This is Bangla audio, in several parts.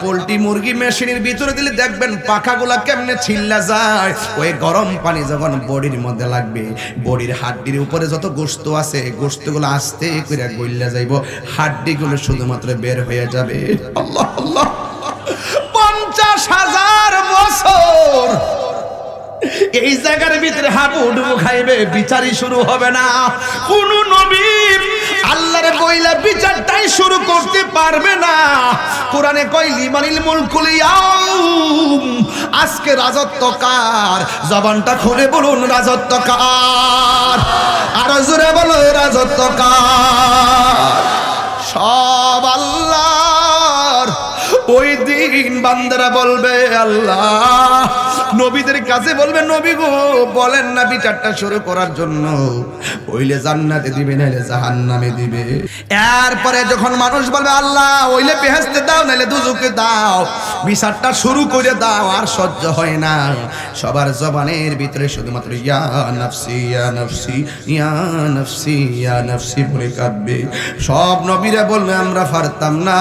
পোল্ট্রি মুরগি মেশিনের ভিতরে দিলে দেখবেন পাখাগুলা কেমনে ছিল্লা যায়। ওই গরম পানি যখন বডির মধ্যে লাগবে, বডির হাড্ডির উপরে যত গোশত আছে গোশতগুলো আস্তে করে গইল্লা যাইব, হাড্ডিগুলো শুধুমাত্র বের হয়ে যাবে। আল্লাহ আল্লাহ, 50,000 বছর এই জায়গার ভিতরে হাবুডুবু খাইবে, বিচারই শুরু হবে না। কোন নবী আল্লাহর বইলা বিচারটাই শুরু করতে পারবে না। কোরআনে কয় লিমানিল মুলকুল ইয়াউম, আজকে রাজত্ব কার? জবানটা খুলে বলুন রাজত্ব কার? আরো জোরে বলো রাজত্ব কার? সব আল্লাহর। ওই দিন বান্দারা বলবে আল্লাহ, নবীদের কাছে বলবে নবী গো বলেন না বিচারটা শুরু করার জন্য, ওইলে জান্নাতে দিবে নাইলে জাহান্নামে দিবে। এরপরে যখন মানুষ বলবে আল্লাহ ওইলে বেহেশতে দাও নাইলে দুজকে দাও, বিচারটা শুরু করে দাও, আর সহ্য হয় না। সবার জবানের ভিতরে শুধুমাত্র ইয়া নাফসি ইয়া নাফসি ইয়া নাফসি ইয়া নাফসি বলে কাঁদবে। সব নবীরা বলবে আমরা পারতাম না।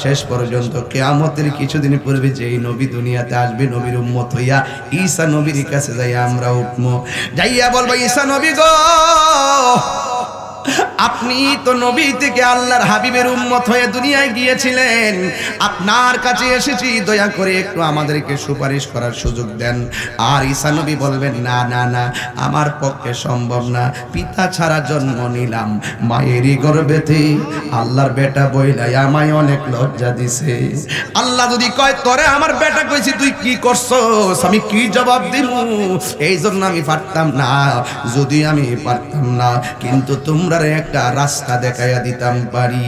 শেষ পর্যন্ত কিয়ামতের কিছুদিন পূর্বে যেই নবী দুনিয়াতে আসবে, নবীর উম্মত হইয়া ঈসা নবীর কাছে যাইয়া আমরা উঠবো, যাইয়া বলবো ঈসা নবী গো আপনি তো নবী থেকে আল্লাহর হাবিবের উম্মত হয়ে দুনিয়ায় গিয়েছিলেন, আপনার কাছে এসেছি, দয়া করে একটু আমাদেরকে সুপারিশ করার সুযোগ দেন। আর ঈসা নবী বলবেন না না না, আমার পক্ষে সম্ভব না, পিতা ছাড়া জন্ম নিলাম, মায়েরই গর্ভেতে আল্লাহর বেটা বইলাই আমায় অনেক লজ্জা দিছে। আল্লাহ যদি কয় তোরে আমার বেটা কইছি তুই কি করছস, আমি কি জবাব দিব? এই জন্য আমি পারতাম না। যদি আমি পারতাম না, কিন্তু তোমরা একটা রাস্তা দেখাইয়া দিতাম পারি।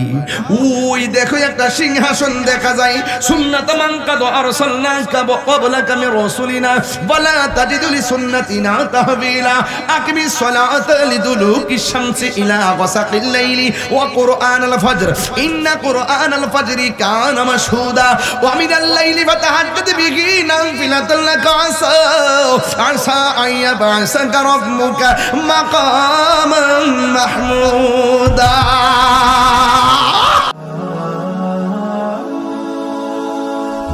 ওই দেখো একটা সিংহাসন দেখা যায়, সুন্নাত মান কাদ আরসালনাকা ক্বাবলাকা মির রাসূলিনা ওয়ালা তাজিদু লিসুন্নাতিনা তাহবিলা আকিমিস সালাতা লিদুলুকিশ শামসি ইলা গাসাকিল লাইলি ওয়া কুরআনাল ফাজর ইন্না কুরআনাল ফাজরি কানা মাশহুদা ওয়া মিনাল লাইলি ফাতাহাজ্জাদ বিহি নাফিলাতাল লাকা আসা আইয়াবাসাকা রাব্বুকা মাকামান মাহমুদা।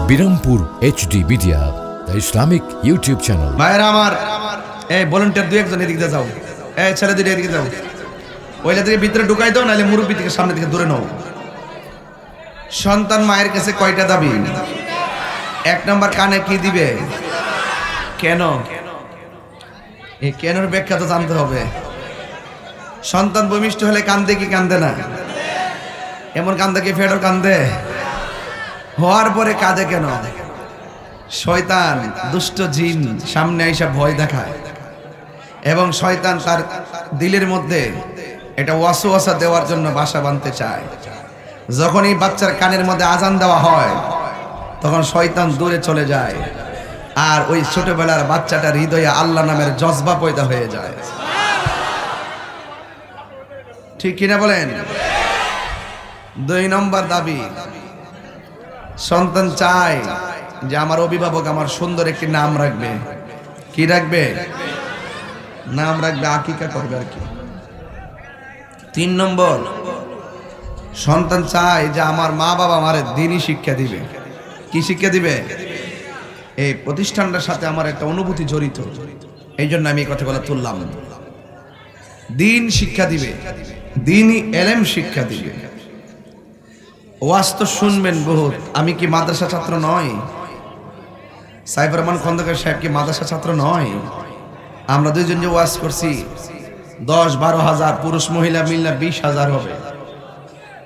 Birampur HD media, the Islamic YouTube channel. ভাইরা আমার, এই ভলান্টিয়ার দুই একজন এদিকে যাও, এই ছেলে দুইটা এদিকে যাও, ওইলা থেকে ভিতরে ঢুকাই দাও, নাহলে মুরব্বী থেকে সামনে থেকে দূরে নাও। সন্তান মায়ের কাছে কয়টা দাবি? 1 নম্বর কানে কি দিবে? কেন? এই কেনর ব্যাখ্যা তো জানতে হবে। সন্তান ভূমিষ্ঠ হলে কান্দে কি কান্দে না? এমন কান্দে কি ফেডো কান্দে? হওয়ার পরে কাঁদে কেন? শয়তান দুষ্ট জিন সামনে আইসা ভয় দেখায়, এবং শয়তান তার দিলের মধ্যে এটা ওয়াসওয়াসা দেওয়ার জন্য বাসা বাঁধতে চায়। যখন এই বাচ্চার কানের মধ্যে আজান দেওয়া হয়, তখন শয়তান দূরে চলে যায়, আর ওই ছোটবেলার বাচ্চাটার হৃদয়ে আল্লাহ নামের জজবা পয়দা হয়ে যায়। ঠিক কিনা বলেন? 2 নম্বর দাবি, সন্তান চায় যে আমার অভিভাবক আমার সুন্দর একটি নাম রাখবে। কি রাখবে? নাম রাখবে, আকিকা করবে আর কি। 3 নম্বর, সন্তান চায় যে আমার মা বাবা আমার দ্বীনি শিক্ষা দিবে। কি শিক্ষা দিবে? এই প্রতিষ্ঠানটার সাথে আমার একটা অনুভূতি জড়িত, এই জন্য আমি এই কথাগুলো তুললাম। দ্বীন শিক্ষা দিবে, দ্বীনি এলেম শিক্ষা দিবে। ওয়াজ তো শুনবেন বহুত। আমি কি মাদ্রাসা ছাত্র নই? সাইফুর রহমান খন্দকার সাহেব কি মাদ্রাসা ছাত্র নয়? আমরা দুইজন যে ওয়াজ করছি, 10-12 হাজার পুরুষ মহিলা মিল্লা 20,000 হবে।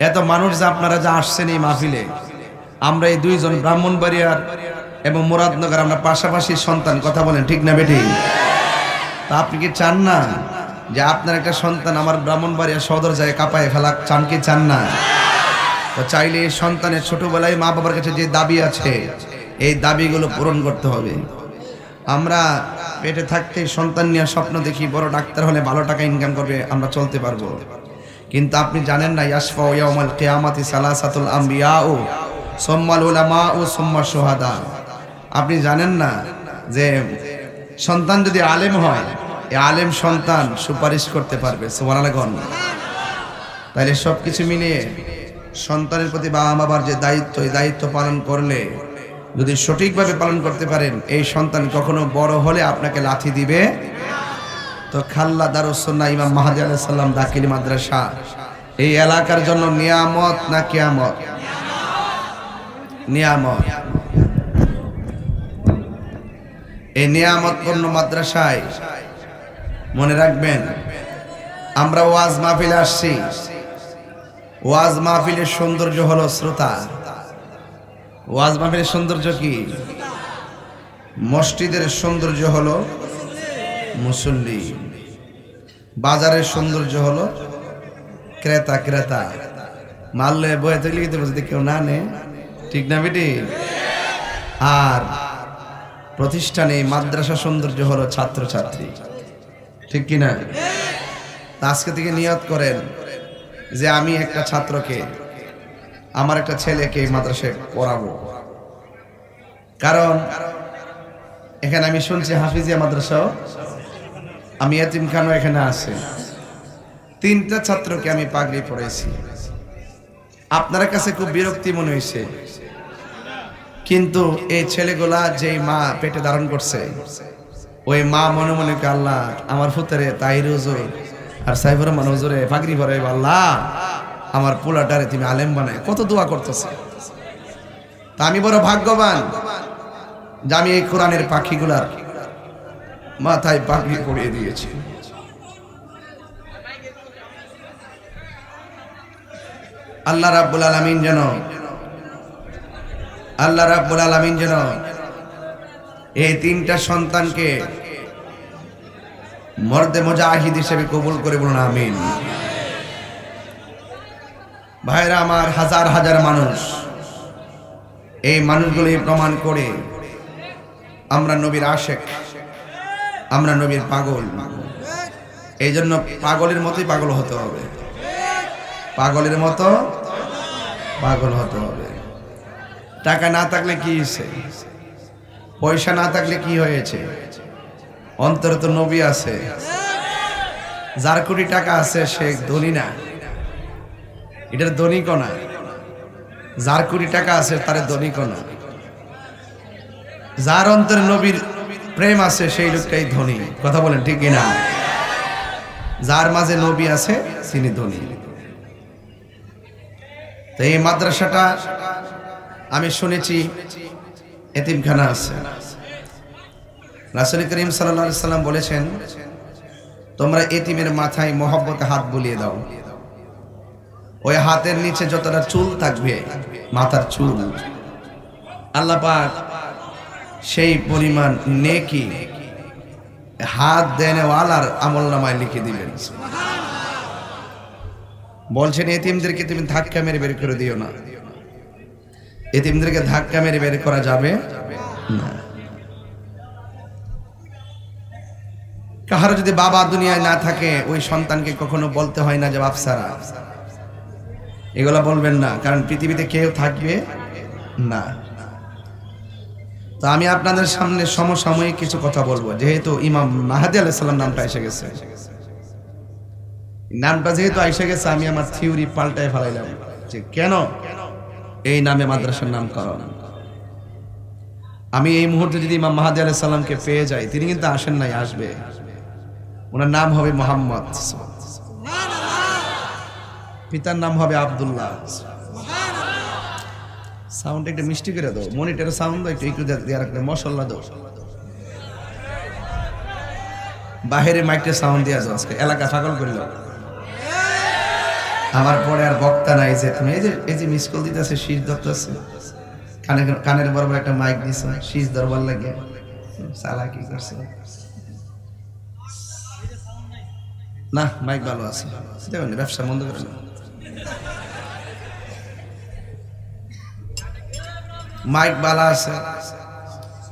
এত মানুষ যে আপনারা যা আসছেন এই মাহফিলে, আমরা এই 2 জন ব্রাহ্মণবাড়িয়ার এবং মুরাদনগর, আমরা পাশাপাশি সন্তান। কথা বলেন ঠিক না বেটি? তা আপনি কি চান না যে আপনার একটা সন্তান আমার ব্রাহ্মণবাড়িয়া সদর যায় কাঁপায় ফেলা? চান কি চান না? তো চাইলে সন্তানের ছোটবেলায় মা বাবার কাছে যে দাবি আছে, এই দাবিগুলো পূরণ করতে হবে। আমরা পেটে থাকতে সন্তান নিয়ে স্বপ্ন দেখি বড় ডাক্তার হলে ভালো টাকা ইনকাম করবে, আমরা চলতে পারবো। কিন্তু আপনি জানেন না, ইয়াশফাউ ইয়াউমাল কিয়ামাতি সালাসাতুল আমবিয়াউ সুম্মাল উলামাউ সুম্মা শুহাদা। আপনি জানেন না যে সন্তান যদি আলেম হয়, এই আলেম সন্তান সুপারিশ করতে পারবে। সুবহানাল্লাহ। তাহলে সবকিছু মিলিয়ে সন্তানের প্রতি বাবা মাবার যে দায়িত্ব, এই দায়িত্ব পালন করলে যদি সঠিকভাবে পালন করতে পারেন, এই সন্তান কখনো বড় হলে আপনাকে লাথি দিবে। তো খাল্লা দারুস সুন্নাহ ইমাম মাহদী আলাইহিস সালাম দাখিলি মাদ্রাসা এই এলাকার জন্য নিয়ামত না কিয়ামত? নিয়ামত। এই নিয়ামতপূর্ণ মাদ্রাসায় মনে রাখবেন, আমরা ওয়াজ মাহফিলে আসছি। ওয়াজ মাহফিলের সৌন্দর্য হলো শ্রোতা। ওয়াজ মাহফিলের সৌন্দর্য কি? মসজিদের সৌন্দর্য হলো মুসল্লি, বাজারের সৌন্দর্য হলো ক্রেতা। ক্রেতা মারলে বয়ে থেকে লিখতে বলছে কেউ না নে, ঠিক না বেটি? আর প্রতিষ্ঠানে মাদ্রাসা সৌন্দর্য হলো ছাত্রছাত্রী, ঠিক কিনা? আজকে থেকে নিয়ত করেন যে আমি একটা ছাত্রকে, আমার একটা ছেলেকে মাদ্রাসায় পড়াবো। কারণ এখানে আমি শুনছি হাফিজিয়া মাদ্রাসাও, আমি এতিমখানাও এখানে আছে। 3টা ছাত্রকে আমি পাগড়ি পড়াইছি। আপনার কাছে খুব বিরক্তি মনে হয়েছে, কিন্তু এই ছেলেগুলা যেই মা পেটে ধারণ করছে, ওই মা মনে মনে আল্লাহ আমার ফুতেরে তাহির হুজুর আর সাইফুর রহমান হুজুরে পাগড়ি পরাই, আল্লাহ আমার পোলাটারে তুমি আলেম বানায়, কত দোয়া করতেছে। তা আমি বড় ভাগ্যবান যে আমি এই কোরআনের পাখিগুলার মাথায় পাগড়ি পরিয়ে দিয়েছি। আল্লাহ রাব্বুল আলামিন যেন এই 3টা সন্তানকে মর্দে মুজাহিদ হিসেবে কবুল করে, বলুন আমিন। ভাইরা আমার, হাজার হাজার মানুষ, এই মানুষগুলি প্রমাণ করে আমরা নবীর আশেক, আমরা নবীর পাগল। এই জন্য পাগলের মতোই পাগল হতে হবে, পাগলের মতো পাগল হতে হবে। টাকা না থাকলে কি হয়েছে? পয়সা না থাকলে কি হয়েছে? অন্তরে তো নবী আছে। যার কোটি টাকা আছে সে ধনী না, এটার ধনী কোনা। যার কোটি টাকা আছে তার ধনী কোনা। যার অন্তরে নবীর প্রেম আছে সেই লোকটাই ধনী। কথা বলেন ঠিক কিনা? যার মাঝে নবী আছে তিনি ধনী। তো এই মাদ্রাসাটা আমি শুনেছি এতিমখানা আছে। রাসূল করিম সাল্লাল্লাহু আলাইহি সাল্লাম বলেছেন, তোমরা এতিমের মাথায় মহব্বতে হাত বুলিয়ে দাও। ওই হাতের নিচে যতটা চুল থাকবে, মাথার চুল, আল্লাহ পাক সেই পরিমাণ নেকি হাত দেনেওয়ালার আমলনামায় লিখে দিবেন। বলছেন এতিমদেরকে তুমি ধাক্কা মেরে বের করে দিও না। এতিমদেরকে ধাক্কা মেরে বের করা যাবে না। কাহার যদি বাবা দুনিয়ায় না থাকে, ওই সন্তানকে কখনো বলতে হয় না যে বাপ সারা, এগুলা বলবেন না, কারণ পৃথিবীতে কেউ থাকবে না। তো আমি আপনাদের সামনে সমসাময়িক কিছু কথা বলবো। যেহেতু ইমাম মাহদী আলাইহিস সালাম নামটা এসে গেছে, নামটা যেহেতু এসে গেছে, আমি আমার থিওরি পাল্টায় ফেলাইলাম যে কেন এই নামে মাদ্রাসার নামকরণ। আমি এই মুহূর্তে যদি ইমাম মাহদী আলাইহিস সালামকে পেয়ে যাই, তিনি কিন্তু আসেন নাই, আসবে। ওনার নাম হবে মুহাম্মদ, পিতার নাম হবে আব্দুল্লাহ। সাউন্ড একটু মিষ্টি করে দাও, মনিটরের সাউন্ড একটু দিয়ে রাখলে, মশলা দাও, বাহিরে মাইকটা সাউন্ড দিয়ে দাও, আজকে এলাকা পাগল করল। আমার পরে আর বক্তা নাই যে তুমি এই যে মিস কল দিতেছে, শীষ ধরতেছে, কানের বরাবর একটা মাইক দিছে, শীষ ধরবার লাগে, সালা কি করছে না, মাইক ভালো আছে, ব্যবসা বন্ধ করে না। মাইক বালা আছে,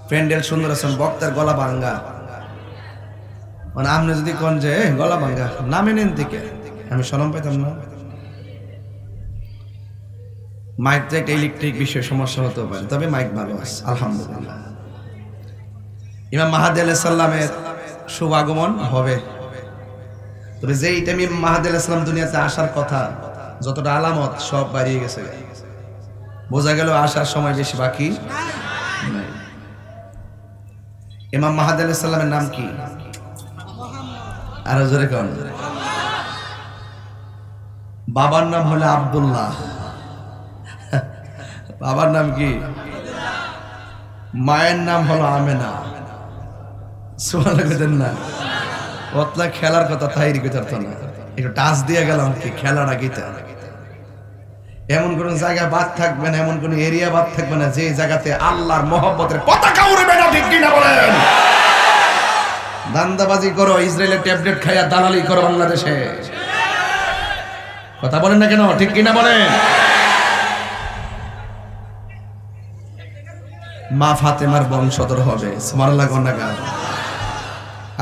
প্যান্ডেল সুন্দর আছে, বক্তার গলা ভাঙ্গা। মানে আপনি যদি কোন যে গলা ভাঙ্গা নামে নেন থেকে, আমি শরম পাইতাম না। মাইকটা একটা ইলেকট্রিক বিষয়ে সমস্যা হতে পারে, তবে মাইক ভালো আছে আলহামদুলিল্লাহ। ইমাম মাহদী আলাইহিস সালামের শুভ আগমন হবে, তবে যেই টাইমে মাহদী আলাইহিস সালাম দুনিয়াতে আসার কথা, যতটা আলামত সব বাড়িয়ে গেছে। বোঝা গেল আসার সময় বেশি বাকি নাই। ইমাম মাহদী আলাইহিস সালামের নাম কি? আরো জোরে কোন? বাবার নাম হলো আব্দুল্লাহ। বাবার নাম কি? মায়ের নাম হলো আমেনা। সুবহানাল্লাহ না? ওতলা খেলার কথা তাইরি করতে না, একটু টাচ দিয়ে গেলাম কি খেলাটা গীতা। এমন কোন জায়গা বাদ থাকবে না, এমন কোন এরিয়া বাদ থাকবে না যে জায়গাতে আল্লাহর মহব্বতের পতাকা উড়বে না। ঠিক কিনা বলেন? দান্দাবাজি করো, ইসরায়েলের ট্যাবলেট খাইয়া দালালি করো বাংলাদেশে, কথা বলেন না কেন? ঠিক কিনা বলেন? মা ফাতেমার বংশধর হবে, সুবহানাল্লাহ গন্নাগার।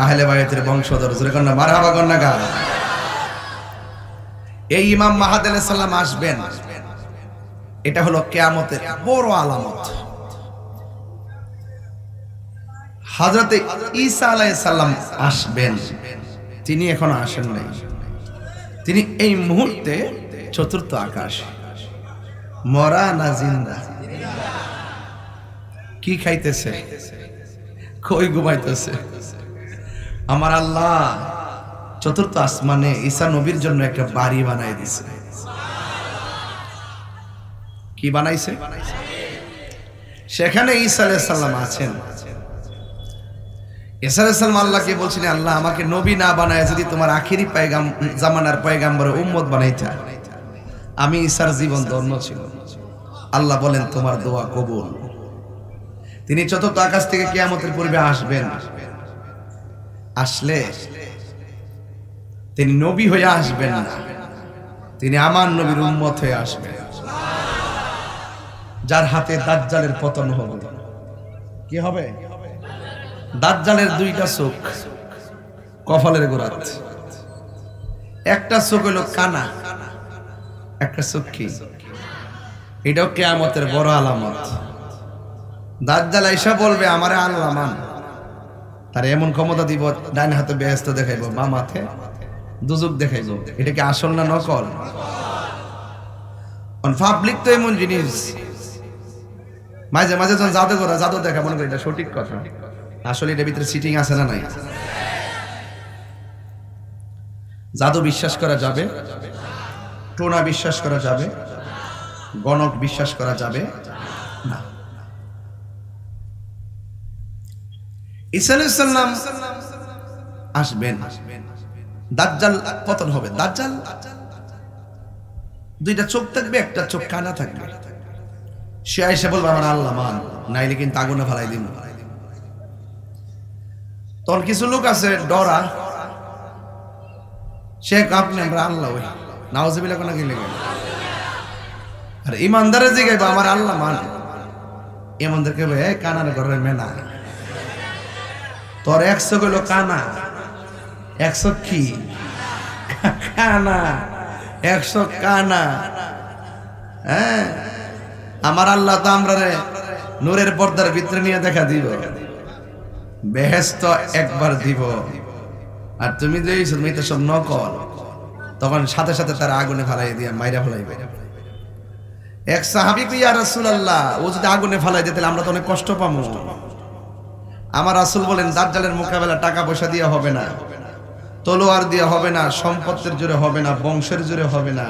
আহলে বায়তের বংশধর, জোরে কন্যা মারহাবা গন্নাগার। এই ইমাম মাহদী আলাইহিস সালাম আসবেন, এটা হলো কিয়ামতের বড় আলামত। হযরত ঈসা আলাইহিস সালাম আসবেন, তিনি এখনো আসেন নাই। তিনি এই মুহূর্তে চতুর্থ আকাশ, মরা না জিন্দা? কি খাইতেছে? কই ঘুমাইতেছে? আমার আল্লাহ চতুর্থ আসমানে ঈসা নবীর জন্য একটা বাড়ি বানাই দিছে। কি বানাইছে? সেখানে ঈসা আলাইহিস সালাম আছেন। ঈসা আলাইহিস সালাম আল্লাহকে বলছিলেন, আল্লাহ আমাকে নবী না বানায় যদি তোমার আখিরি জামানার পয়গাম্বরের উম্মত বানাইতা, আমি ঈসার জীবন ধন্য ছিল। আল্লাহ বলেন তোমার দোয়া কবুল। তিনি চতুর্থ আকাশ থেকে কিয়ামতের পূর্বে আসবেন। আসলে তিনি নবী হয়ে আসবেন না, তিনি আমার নবীর উম্মত হয়ে আসবেন, যার হাতে দাজ্জালের পতন হবে। কি হবে? দাজ্জালের দুইটা চোখ কপালের গোড়াত, একটা চোখ হলো কানা, একটা চোখ কি? এটাও কিয়ামতের বড় আলামত। দাজ্জাল আইসা বলবে আমারে আল্লাহ মান, তার এমন ক্ষমতা দিব ডান হাতে বেহেশত দেখাইবো, বাম হাতে দুজক দেখাইবো। এটা কি আসল না নকল? পাবলিক তো এমন জিনিস, মাঝে মাঝে যখন জাদু দেখা মনে করি এটা সঠিক কথা, আসলে এটার ভিতরে সিটিং আছে না নাই? জাদু বিশ্বাস করা যাবে, টোনা বিশ্বাস করা যাবে, গণক বিশ্বাস করা যাবে না। ঈসা আলাইহিস সালাম আসবেন, দাজ্জাল পতন হবে। দাজ্জাল দুইটা চোখ থাকবে, একটা চোখ কানা থাকবে। সে এসে বলবে আমার আল্লাহ মান, নাইলে কিন্তু আগুনে ফেলাই দিব। তখন কিছু লোক আছে ডরা, সে আপনি আমরা আল্লাহ ওই নাউজুবিল্লাহ কোন কি লেগে। আর ইমানদারে জিগাইবা আমার আল্লাহ মান, ইমানদারকে বলে এই কানার ঘরে মেনা, তোর 100 গেল কানা, 100 কি কানা, 100 কানা। হ্যাঁ, আমার আল্লাহ তো আমরা রে নূরের পর্দার ভিতরে নিয়ে দেখা দিব, বেহেশত একবার দিব। আর তুমি যে তো সব নকল, তখন সাথে সাথে তার আগুনে ফেলাই দিয়ে মাইরা ফেলাইবে। এক সাহাবী কই ইয়া রাসূলুল্লাহ, ও যদি আগুনে ফেলাই দিতে আমরা তো অনেক কষ্ট পাবো। আমার রাসূল বলেন দাজ্জালের মোকাবেলা টাকা পয়সা দিয়ে হবে না, তলোয়ার দিয়ে হবে না, সম্পদের জোরে হবে না, বংশের জোরে হবে না।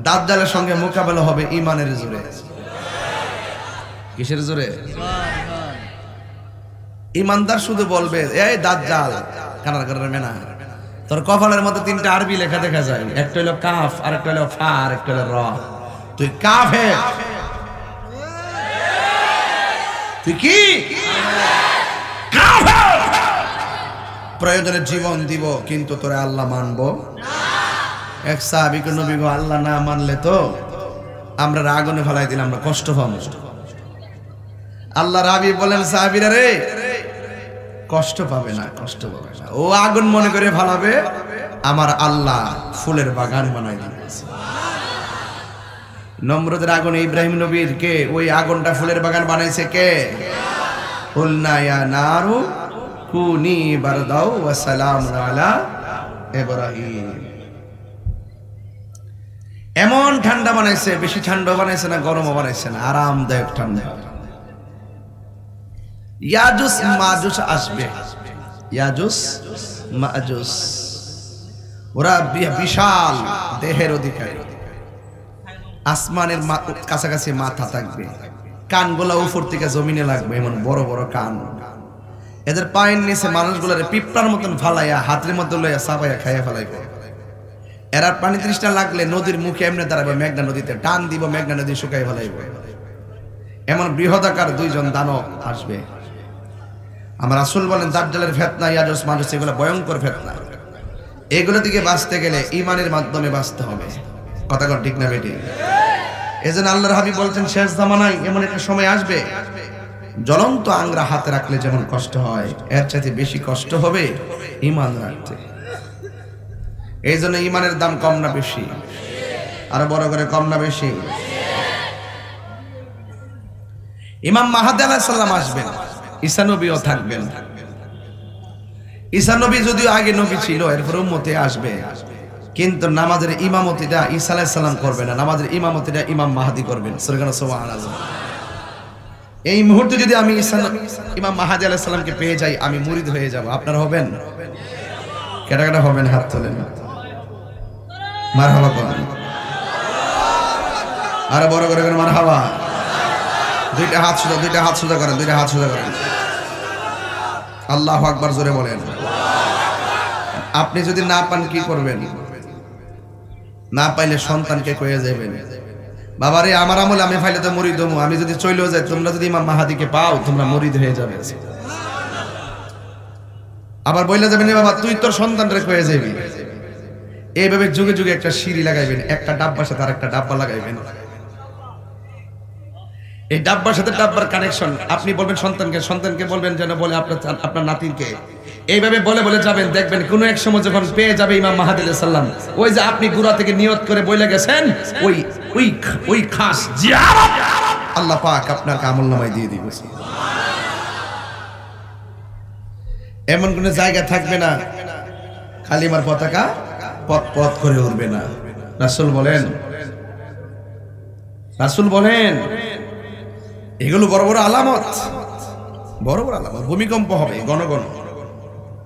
দাজ্জালের সঙ্গে মোকাবেলা হবে ঈমানের জোরে। কিসের জোরে? ঈমানদার শুধু বলবে এই দাজ্জাল কানার কানার মেনা। তোর কপালের মধ্যে 3টা আরবি লেখা দেখা যায়, একটা হলো কাফ, আরেকটা হলো ফা, আরেকটা হলো র। তুই কাফের, তুই কি কাফের। প্রয়োজনে জীবন দিব কিন্তু তোরে আল্লাহ মানবো না। এক সাহাবীকে নবী গো আল্লাহ না মানলে তো আমরা আগুনে ফেলাই দিলাম, আমরা কষ্ট পাবো। আল্লাহ রাবি বলেন সাহাবীরা রে কষ্ট পাবে না, কষ্ট পাবে না। ও আগুন মনে করে ফেলাবে, আমার আল্লাহ ফুলের বাগান বানাই দিয়েছে। নমরুদের আগুন ইব্রাহিম নবীর কে ওই আগুনটা ফুলের বাগান বানাইছে কে? কুলনা ইয়া নারু কুনি বারদাও ওয়া সালামুন আলা ইব্রাহিম। এমন ঠান্ডা বানাইছে, বেশি ঠান্ডা বানাইছে না, গরমও বানাইছে না, আরামদায়ক ঠান্ডা। ইয়াজুস মাজুস আসবে, ইয়াজুস মাজুস, ওরা বিশাল দেহের অধিকারী, আসমানের কাছাকাছি মাথা থাকবে, কানগুলা উপর থেকে জমিনে লাগবে, এমন বড় বড় কান। এদের পায়ের নিচে মানুষগুলোরে পিঁপড়ার মতন ফালাইয়া হাতের মধ্যে লইয়া চাপাইয়া খাইয়া ফেলাইবে। এরা পানি তৃষ্ণা লাগলে নদীর মুখে এমনি দাঁড়াবে, মেঘনা নদীতে টান দিব, মেঘনা নদী শুকাই ফেলাইবে। এমন বৃহদাকার দুইজন দানব আসবে। আমার রাসূল বলেন দাজ্জালের ফিতনা, ইয়াজুজ মাজুজ এগুলো ভয়ঙ্কর ফিতনা। এগুলো থেকে বাঁচতে গেলে ঈমানের মাধ্যমে বাঁচতে হবে। কথা কর ঠিক না বেটি? এজন্য আল্লাহর হাবিব বলছেন শেষ জামানায় এমন একটা সময় আসবে, জ্বলন্ত আংরা হাতে রাখলে যেমন কষ্ট হয়, এর চাইতে বেশি কষ্ট হবে ঈমান রাখতে। এই জন্য ঈমানের দাম কম না বেশি? আরো বড় করে কম না বেশি? ইমাম মাহদী আলাইহিস সালাম আসবেন, ঈসা নবীও থাকবেন। ঈসা নবী যদিও আগে নবী ছিল, এরপর উম্মতে আসবে, কিন্তু নামাজের ইমামতিটা ঈসা আলাইহিস সালাম করবে না, নামাজের ইমামতিটা ইমাম মাহদী করবেন। সুবহানাল্লাহ। এই মুহূর্তে যদি আমি ইমাম মাহদী আলাইহিস সালামকে পেয়ে যাই, আমি মুরিদ হয়ে যাব। আপনারা হবেন? কেটা কেটা হবেন? হাত তোলেন, মারহাবা করেন, আরে বড় করে করেন মারহাবা। দুইটা হাত সোজা, দুইটা হাত সোজা করেন, দুইটা হাত সোজা করেন। আল্লাহু আকবার জোরে বলেন। আপনি যদি না পান কি করবেন? না পাইলে সন্তানকে কয়ে যাবেন, বাবারে আমার আমল আমি ফাইলে তো মুরিদ হমু, আমি যদি চলেও যাই, তোমরা যদি ইমাম মাহদীকে পাও তোমরা মুরিদ হয়ে যাবে। আবার বইলা যাবেন বাবা তুই তোর সন্তানরে কয়ে যাবি। এইভাবে যুগে যুগে একটা সিঁড়ি লাগাইবেন, একটা ডাব্বার সাথে আরেকটা ডাব্বা লাগাইবেন। এই ডাব্বার সাথে ডাব্বার কানেকশন। আপনি বলবেন সন্তানকে, সন্তানকে বলবেন যেন বলে আপনার নাতিকে। এইভাবে বলে বলে যাবেন, দেখবেন কোনো এক সময় যখন পেয়ে যাবে ইমাম মাহদী আলাইহিস সালাম, ওই যে আপনি গুড়া থেকে নিয়ত করে বলে গেছেন, ওই খাস জিয়ারত আল্লাহ পাক আপনার আমলনামায় দিয়ে দিবে। এমন কোন জায়গা থাকবে না কালিমার পতাকা পথ পথ করে উড়বে না। রাসূল বলেন এগুলো বড় বড় আলামত, বড় বড় আলামত। ভূমিকম্প হবে, গণগণ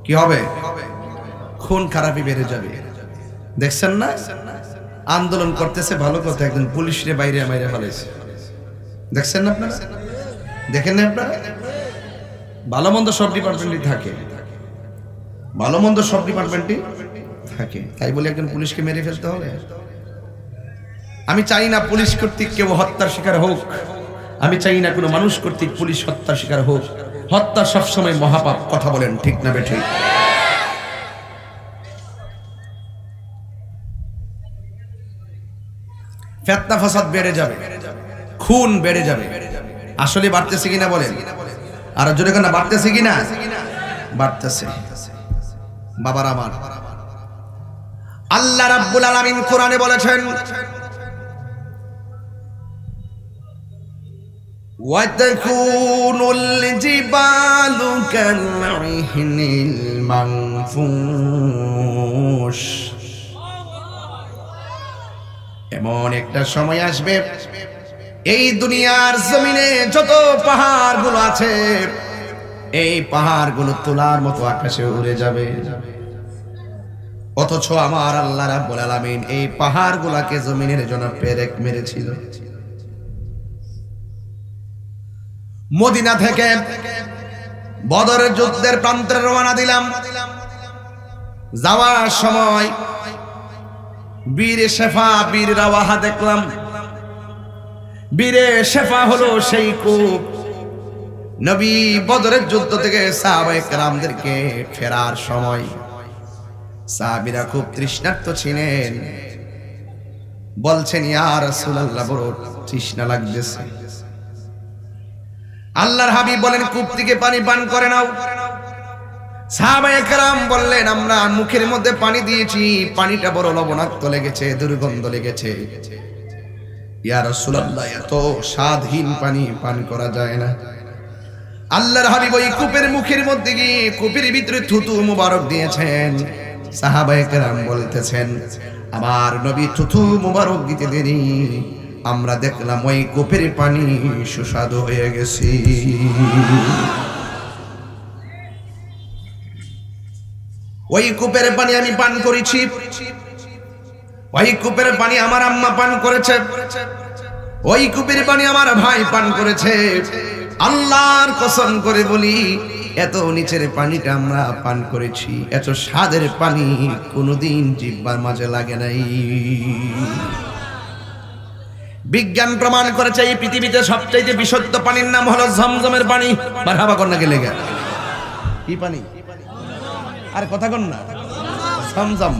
কি হবে? খুন খারাপি বেড়ে যাবে। দেখছেন না আন্দোলন করতেছে, ভালো কথা, একজন পুলিশরে বাইরে মাইরে ফেলেছে। দেখছেন না আপনারা? দেখেন না আপনারা? ভালো মন্দ সব ডিপার্টমেন্টই থাকে, ভালো মন্দ সব ডিপার্টমেন্টই থাকে, তাই বলে একজন পুলিশকে মেরে ফেলতে হবে? আমি চাই না পুলিশ কর্তৃক কেউ হত্যার শিকার হোক, আমি চাই না কোনো মানুষ কর্তৃক পুলিশ হত্যার শিকার হোক। হত্যা সবসময় মহাপাপ। কথা বলেন ঠিক না বেঠিক? ফিতনা ফাসাদ বেড়ে যাবে, খুন বেড়ে যাবে। আসলে বাড়তেছে কিনা বলেন? আর জোরে কেন বাড়তেছে কিনা? বাড়তেছে। বাবার আমার, আল্লাহ রাব্বুল আলামিন কোরআনে বলেছেন ওয়াতাকুনুল জিবালু কালইহনিল মানফুশ। এমন একটা সময় আসবে এই দুনিয়ার জমিনে যত পাহাড়গুলো আছে, এই পাহাড়গুলো তোলার মতো আকাশে উড়ে যাবে। অথচ আমার আল্লাহ রাব্বুল আলামিন এই পাহাড়গুলোকে জমিনের জন্য পেরেক মেরেছিল। মদিনা থেকে বদরের যুদ্ধের প্রান্তে রওনা দিলাম। যাওয়ার সময় বীরে শেফা, বীর রাওয়াহা দেখলাম। বীরে শেফা হলো সেই কূপ। নবী বদরের যুদ্ধ থেকে সাহাবায়ে কেরামদেরকে ফেরার সময় সাহাবীরা খুব তৃষ্ণার্ত ছিলেন। বলছেন ইয়া রাসূলুল্লাহ বড় তৃষ্ণা লাগতেছে। আল্লাহর হাবিব বলেন কূপ থেকে পানি পান করে নাও। সাহাবায়ে কেরাম বললেন আমরা মুখের মধ্যে পানি দিয়েছি, পানিটা বড় লবণাক্ত লেগেছে, দুর্গন্ধ লেগেছে। ইয়া রাসূলুল্লাহ এত স্বাদহীন পানি পান করা যায় না। আল্লাহর হাবিব ওই কূপের মুখের মধ্যে গিয়ে কূপের ভিতরে থুতু মুবারক দিয়েছেন। সাহাবায়ে কেরাম বলতেছেন আমার নবী থুথু মুবারক দিতে দেরি আমরা দেখলাম ওই কূপের পানি সুস্বাদু হয়ে গেছে। ওই কূপের পানি আমি পান করেছি, ওই কূপের পানি আমার আম্মা পান করেছে, ওই কূপের পানি আমার ভাই পান করেছে। আল্লাহর কসম করে বলি, এত নিচের পানিটা আমরা পান করেছি, এত স্বাদের পানি কোনোদিন জিহ্বার মাঝে লাগে নাই। বিজ্ঞান প্রমাণ করেছে এই পৃথিবীতে সবচেয়ে বিশুদ্ধ পানির নাম হলো ঝমঝমের পানি। মারহাবা কন্যা কে লেগে কি পানি? আর কথা কন না, ঝমঝম।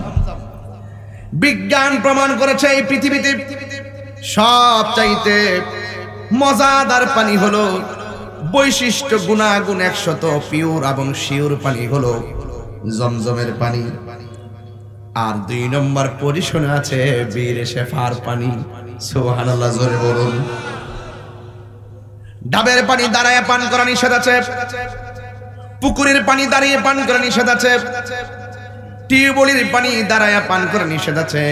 বিজ্ঞান প্রমাণ করেছে এই পৃথিবীতে সবচাইতে মজাদার পানি হলো, বৈশিষ্ট্য গুণাগুণ 100 পিওর এবং শিওর পানি হলো জমজমের পানি। আর 2 নম্বর পজিশনে আছে বীর শেফার পানি। সুবহানাল্লাহ, জোরে বলুন। ডাবের পানি দাঁড়ায় পান করা নিষেধ আছে, পুকুরের পানি দাঁড়িয়ে পান করা নিষেধ আছে, টিউবওয়েলের পানি দাঁড়ায় পান করা নিষেধ আছে,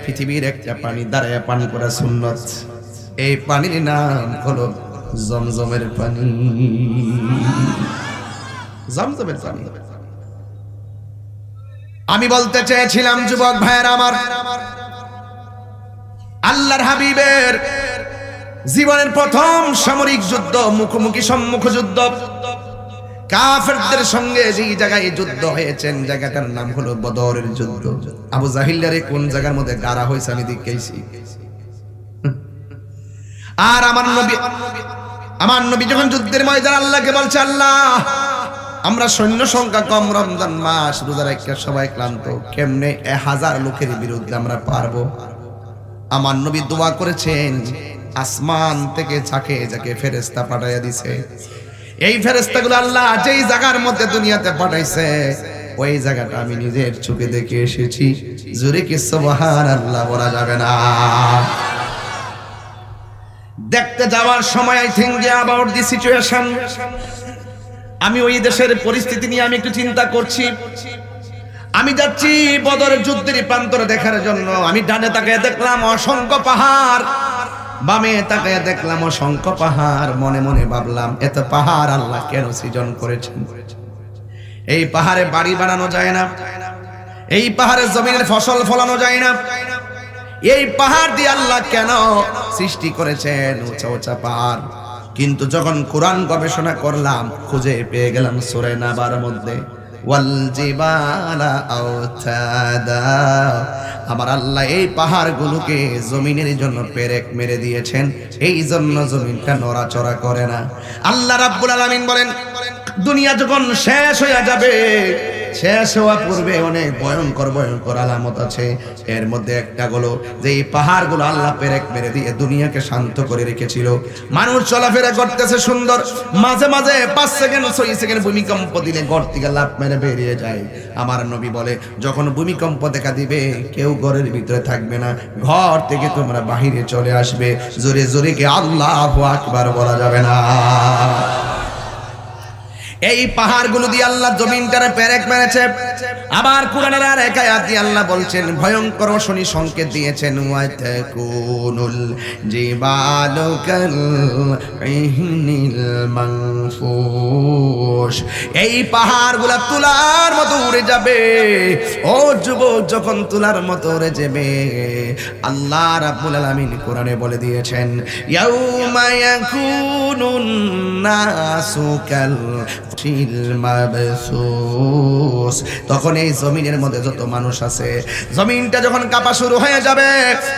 পৃথিবীর একটা পানি দাঁড়ায় পান করা সুন্নাত। এই পানির নাম হলো জমজমের পানি। জমজমের পানি। আমি বলতে চেয়েছিলাম যুবক ভাইয়েরা আমার, আল্লাহর হাবিবের জীবনের প্রথম সামরিক যুদ্ধ, মুখোমুখি সম্মুখ যুদ্ধ, কাফেরদের সঙ্গে যে জায়গায় যুদ্ধ হয়েছেন জায়গাটার নাম হলো বদরের যুদ্ধ। আবু জাহিলারে কোন জায়গার মধ্যে গাড়া হয়েছে আমি দেখেছি। আর আমার নবী যখন যুদ্ধের ময়দান আল্লাহকে বলছে, আল্লাহ আমরা সৈন্য সংখ্যা কম, রমজান মাস, রোজা রাখা সবাই ক্লান্ত, কেমনে 1000 লোকের বিরুদ্ধে আমরা পারবো? আমার নবী দোয়া করেছেন, আসমান থেকে যাকে ফেরেশতা পাঠাইয়া দিছে, এই ফেরেশতাগুলো আল্লাহ যেই জায়গার মধ্যে দুনিয়াতে পাঠাইছে ওই জায়গাটা আমি নিজের চোখে দেখে এসেছি। জোরে কি সুবহানাল্লাহ বলা যাবে না? দেখতে যাওয়ার সময় I think about the situation, আমি ওই দেশের পরিস্থিতি নিয়ে আমি একটু চিন্তা করছি। আমি যাচ্ছি বদরের যুদ্ধের প্রান্তরে দেখার জন্য। আমি ডানে তাকায় দেখলাম অসংখ্য পাহাড়, বামে তাকায় দেখলাম অসংখ্য পাহাড়। মনে মনে ভাবলাম, এত পাহাড় আল্লাহ কেন সৃজন করেছেন? এই পাহাড়ে বাড়ি বানানো যায় না, এই পাহাড়ে জমিনের ফসল ফলানো যায় না, এই পাহাড় দিয়ে আল্লাহ কেন সৃষ্টি করেছেন উঁচা উঁচা পাহাড়? কিন্তু যখন কোরআন গবেষণা করলাম, খুঁজে পেয়ে গেলাম সূরা নাবার মধ্যে, ওয়াল জিবালা আওতাদা, আমার আল্লাহ এই পাহাড়গুলোকে জমিনের জন্য পেরেক মেরে দিয়েছেন, এই জন্য জমিনটা নড়াচড়া করে না। আল্লাহ রাব্বুল আলামিন বলেন, দুনিয়া যখন শেষ হয়ে যাবে, শেষ হওয়া পূর্বে অনেক ভয়ঙ্কর ভয়ঙ্কর আলামত আছে। এর মধ্যে একটা হলো যে এই পাহাড়গুলো আল্লাহ পেরেক মেরে দিয়ে দুনিয়াকে শান্ত করে রেখেছিল। মানুষ চলাফেরা করতেছে সুন্দর, মাঝে মাঝে 5 সেকেন্ড 6 সেকেন্ড ভূমিকম্প দিলে ঘর থেকে লাফ মেরে বেরিয়ে যায়। আমার নবী বলে, যখন ভূমিকম্প দেখা দিবে কেউ ঘরের ভিতরে থাকবে না, ঘর থেকে তোমরা বাহিরে চলে আসবে। জোরে জোরে কি আল্লাহু আকবার বলা যাবে না? এই পাহাড়গুলো দিয়ে আল্লাহ জমিনটারে পেরেক মেরেছে। আবার কোরআনের আর এক আয়াত দিয়ে আল্লাহ বলছেন, ভয়ঙ্কর শনি সংকেত দিয়েছেন, ওয়াতাকুনুল জিবালু কাল ইহনিল মানফুশ, এই পাহাড়গুলো তুলার মতো উড়ে যাবে। ও যুবক, যখন তুলার মতো উড়ে যাবে, আল্লাহ রাব্বুল আলামিন কোরআনে বলে দিয়েছেন, ইয়াউমা ইয়াকুনুন নাসু কাল মাবসুস, তখন এই জমিনের মধ্যে যত মানুষ আছে, জমিনটা যখন কাঁপা শুরু হয়ে যাবে,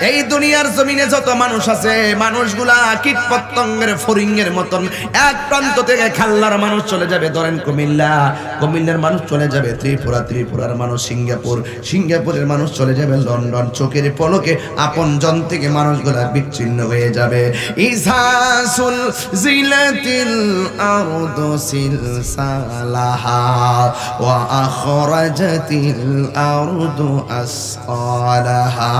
এই দুনিয়ার জমিনে যত মানুষ আছে, মানুষগুলা কীট পতঙ্গের ফড়িংয়ের মতন এক প্রান্ত থেকে খাল্লার মানুষ চলে যাবে ধরেন কুমিল্লা, কুমিল্লার মানুষ চলে যাবে ত্রিপুরা, ত্রিপুরার মানুষ সিঙ্গাপুর, সিঙ্গাপুরের মানুষ চলে যাবে লন্ডন। চোখের পলকে আপন জন থেকে মানুষগুলা বিচ্ছিন্ন হয়ে যাবে। ইসাসুল জিলাতিল আরদু সিলসালাহা ওয়া আখরাজাতিল আরদু আসকালাহা।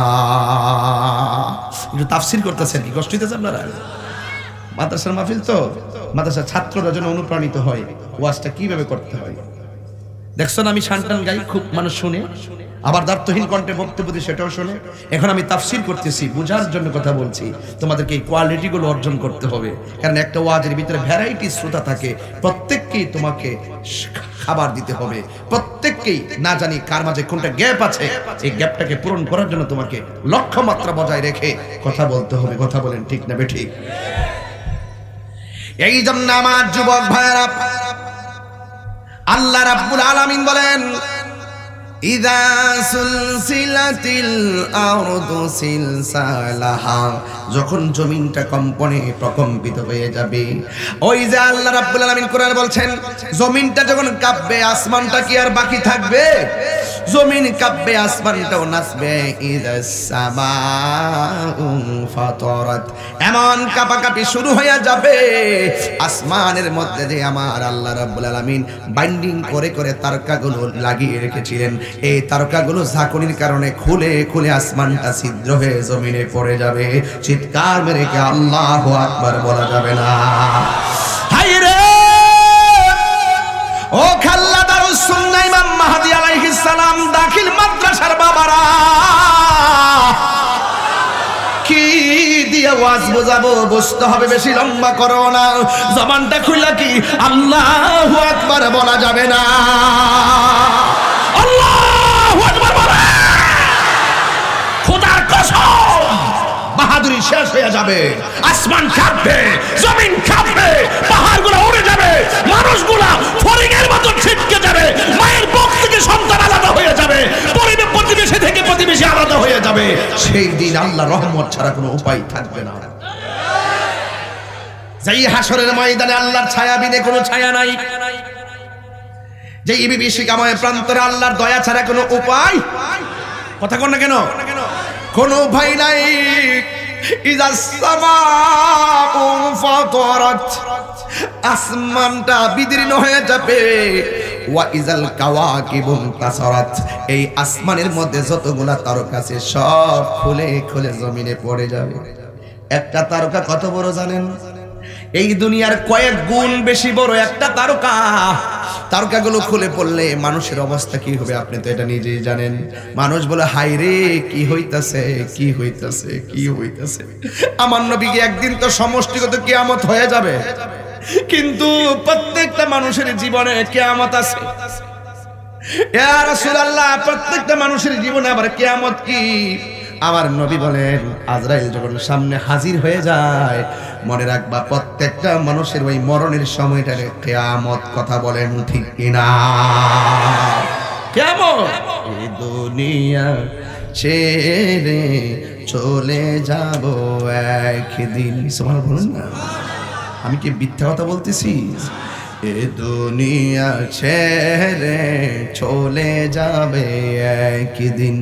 একটু তাফসীর করতেছেন কি? কষ্ট হইতেছে আপনারা? মাদ্রাসার মাহফিল তো, মাদ্রাসার ছাত্ররা যেন অনুপ্রাণিত হয় ওয়াজটা কিভাবে করতে হয়। দেখছেন আমি শানটান গাই, খুব মানুষ শুনে, আবার দার্থহীন কণ্ঠে বক্তব্য দিয়ে সেটাও শোনে। এখন আমি তাফসীর করতেছি, বোঝার জন্য কথা বলছি। তোমাদেরকে এই কোয়ালিটিগুলো অর্জন করতে হবে, কারণ একটা ওয়াজের ভিতরে ভ্যারাইটি শ্রোতা থাকে। প্রত্যেককেই তোমাকে খাবার দিতে হবে, প্রত্যেককেই না জানি কার মাঝে কোনটা গ্যাপ আছে, এই গ্যাপটাকে পূরণ করার জন্য তোমাকে লক্ষ্যমাত্রা বজায় রেখে কথা বলতে হবে। কথা বলেন ঠিক না বেঠিক? এই জন্য আমার যুবক ভাইরা, আল্লাহ রাব্বুল আলামিন বলেন, ইযা সুলসিলাতিল আরদু সিলসালাহা, যখন জমিনটা কম্পনে প্রকম্পিত হয়ে যাবে। ওই যে আল্লাহ রাব্বুল আলামিন কোরআনে বলছেন, জমিনটা যখন কাঁপবে আসমানটা কি আর বাকি থাকবে? জমিন কাঁপবে, আসমানটাও নাচবে। ইযাস সামাউ ফাতারাত, এমন কাঁপাকাঁপি শুরু হয়ে যাবে আসমানের মধ্যে যে আমার আল্লাহ রাব্বুল আলামিন বাইন্ডিং করে করে তারকাগুলো লাগিয়ে রেখেছিলেন। এই তারকাগুলো ঝাঁকুনির কারণে খুলে খুলে আসমানটা ছিদ্র হয়ে জমিনে পড়ে যাবে। চিৎকার মেরে কে আল্লাহু আকবার বলা যাবে না? হায় রে ও খাল্লা দারুস সুন্নাহ ইমাম মাহদী আলাইহিস সালাম দাখিল মাদ্রাসার বাবারা, কি দিয়ে ওয়াজ বোঝাবো? বুঝতে হবে, বেশি লম্বা করো না। জবানটা খুলে কি আল্লাহু আকবার বলা যাবে না? আল্লাহু আকবার বলে, খোদার কসম বাহাদুরি শেষ হয়ে যাবে। আসমান কাঁপবে, জমিন কাঁপবে, পাহাড়গুলো উড়ে যাবে, মানুষগুলা ফড়িংয়ের মতো ছিটকে যাবে, মায়ের বুক থেকে সন্তান আলাদা হয়ে যাবে, প্রতিবেশী থেকে প্রতিবেশী আলাদা হয়ে যাবে। সেই দিন আল্লাহর রহমত ছাড়া কোনো উপায় থাকবে না। যেই হাসরের ময়দানে আল্লাহর ছায়া বিনে কোনো ছায়া নাই, যেই বিভীষিকাময় প্রান্তরে আল্লাহর দয়া ছাড়া কোনো উপায়, কথা কন না কেন, কোনো উপায় নাই। ইযাস সামাউ ফাতারাত, আসমানটা বিদীর্ণ হয়ে যাবে। ওয়া ইযাল কাওয়াকিবু তাসারাত, এই আসমানের মধ্যে যতগুলা তারকা আছে সব খুলে খুলে জমিনে পড়ে যাবে। একটা তারকা কত বড় জানেন? এই দুনিয়ার কয়েক গুণ বেশি বড় একটা তারকা। তারকাগুলো খুলে পড়লে মানুষের অবস্থা কি হবে আপনি তো এটা নিজেই জানেন। মানুষ বলে, হায় রে কি হইতাছে, কি হইতাছে, কি হইতাছে। আমার নবীকে একদিন তো সমষ্টিগত কিয়ামত হয়ে যাবে, কিন্তু প্রত্যেকটা মানুষের জীবনে কিয়ামত আছে। ইয়া রাসূলুল্লাহ, প্রত্যেকটা মানুষের জীবনে আবার কিয়ামত কি? আমার নবী বলেন, আজরাইল যখন সামনে হাজির হয়ে যায়, মনে রাখবা প্রত্যেকটা মানুষের ওই মরণের সময়টারে কিয়ামত। কথা বলেন ঠিক কিনা? কিয়ামত। এই দুনিয়া ছেড়ে চলে যাব একদিন। সুবহানাল্লাহ বলুন না, আমি কি মিথ্যা কথা বলতেছি? এ দুনিয়া ছেড়ে চলে যাবে একদিন,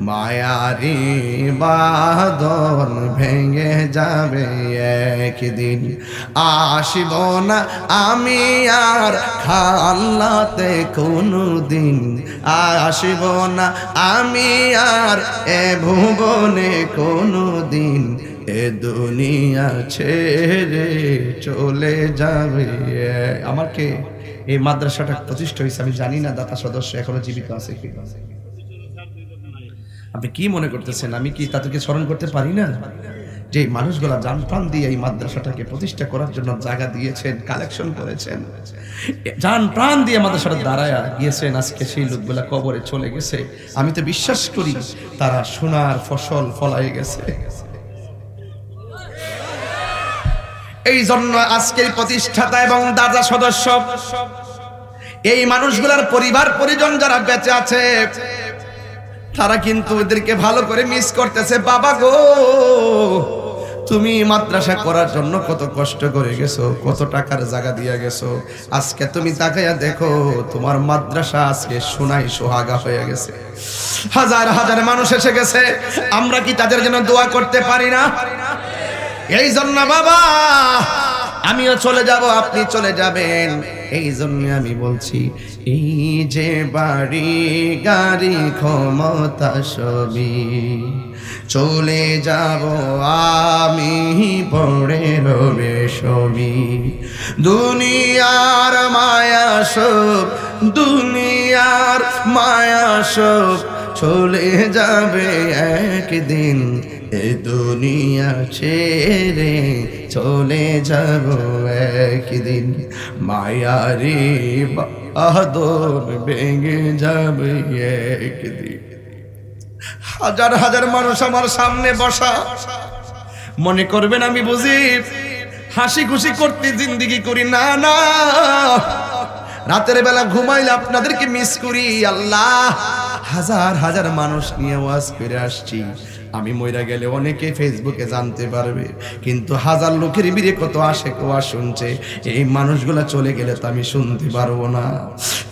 মায়ারি বাঁধন ভেঙে যাবে একদিন। আসিব না আমি আর খাল্লাতে কোনদিন, আসিব না আমি আর এ ভুবনে কোনদিন, এ দুনিয়া ছেড়ে চলে যাবে। আমার কে এই মাদ্রাসাটা প্রতিষ্ঠা হয়েছে আমি জানি না দাতা সদস্য এখনো জীবিত আছে কি। আপনি কি মনে করতেছেন আমি কি তাদেরকে স্মরণ করতে পারি না? যে মানুষগুলা জান প্রাণ দিয়ে এই মাদ্রাসাটাকে প্রতিষ্ঠা করার জন্য জায়গা দিয়েছেন, কালেকশন করেছেন, জান প্রাণ দিয়ে মাদ্রাসাটা দাঁড়ায় গিয়েছেন, আজকে সেই লোকগুলা কবরে চলে গেছে। আমি তো বিশ্বাস করি তারা সোনার ফসল ফলাই গেছে। এই জন্য আজকের প্রতিষ্ঠাতা এবং দাদা সদস্য, এই মানুষগুলার পরিবার পরিজন যারা বেঁচে আছে, তারা কিন্তু এদেরকে ভালো করে মিস করতেছে। বাবা গো, তুমি মাদ্রাসা করার জন্য কত কষ্ট করে গেছো, কত টাকার জায়গা দিয়ে গেছো, আজকে তুমি তাকাইয়া দেখো তোমার মাদ্রাসা আজকে সোনায় সোহাগা হয়ে গেছে। হাজার হাজার মানুষ এসে গেছে, আমরা কি তাদের জন্য দোয়া করতে পারি না? এই জন্য বাবা আমিও চলে যাব, আপনি চলে যাবেন। এই জন্য আমি বলছি, এই যে বাড়ি গাড়ি ক্ষমতা সবই চলে যাব আমি পড়ে রবে সবই। দুনিয়ার মায়া সব, দুনিয়ার মায়া সব চলে যাবে একদিন, এ দুনিয়া ছেড়ে চলে যাব একদিন, মায়ারি বাদর ভেঙে যাবে একদিন। হাজার হাজার মানুষ আমার সামনে বসা, মনে করবেন আমি বুঝি হাসি খুশি করতে জিন্দেগি করি, না না, রাতের বেলা ঘুমাইলে আপনাদেরকে মিস করি। আল্লাহ, হাজার হাজার মানুষ নিয়ে ওয়াজ করে আসছি, আমি মইরা গেলে অনেকে ফেসবুকে জানতে পারবে, কিন্তু হাজার লোকের ভিড়ে কত আসে ওয়াজ শুনছে, এই মানুষগুলা চলে গেলে তো আমি শুনতে পারবো না।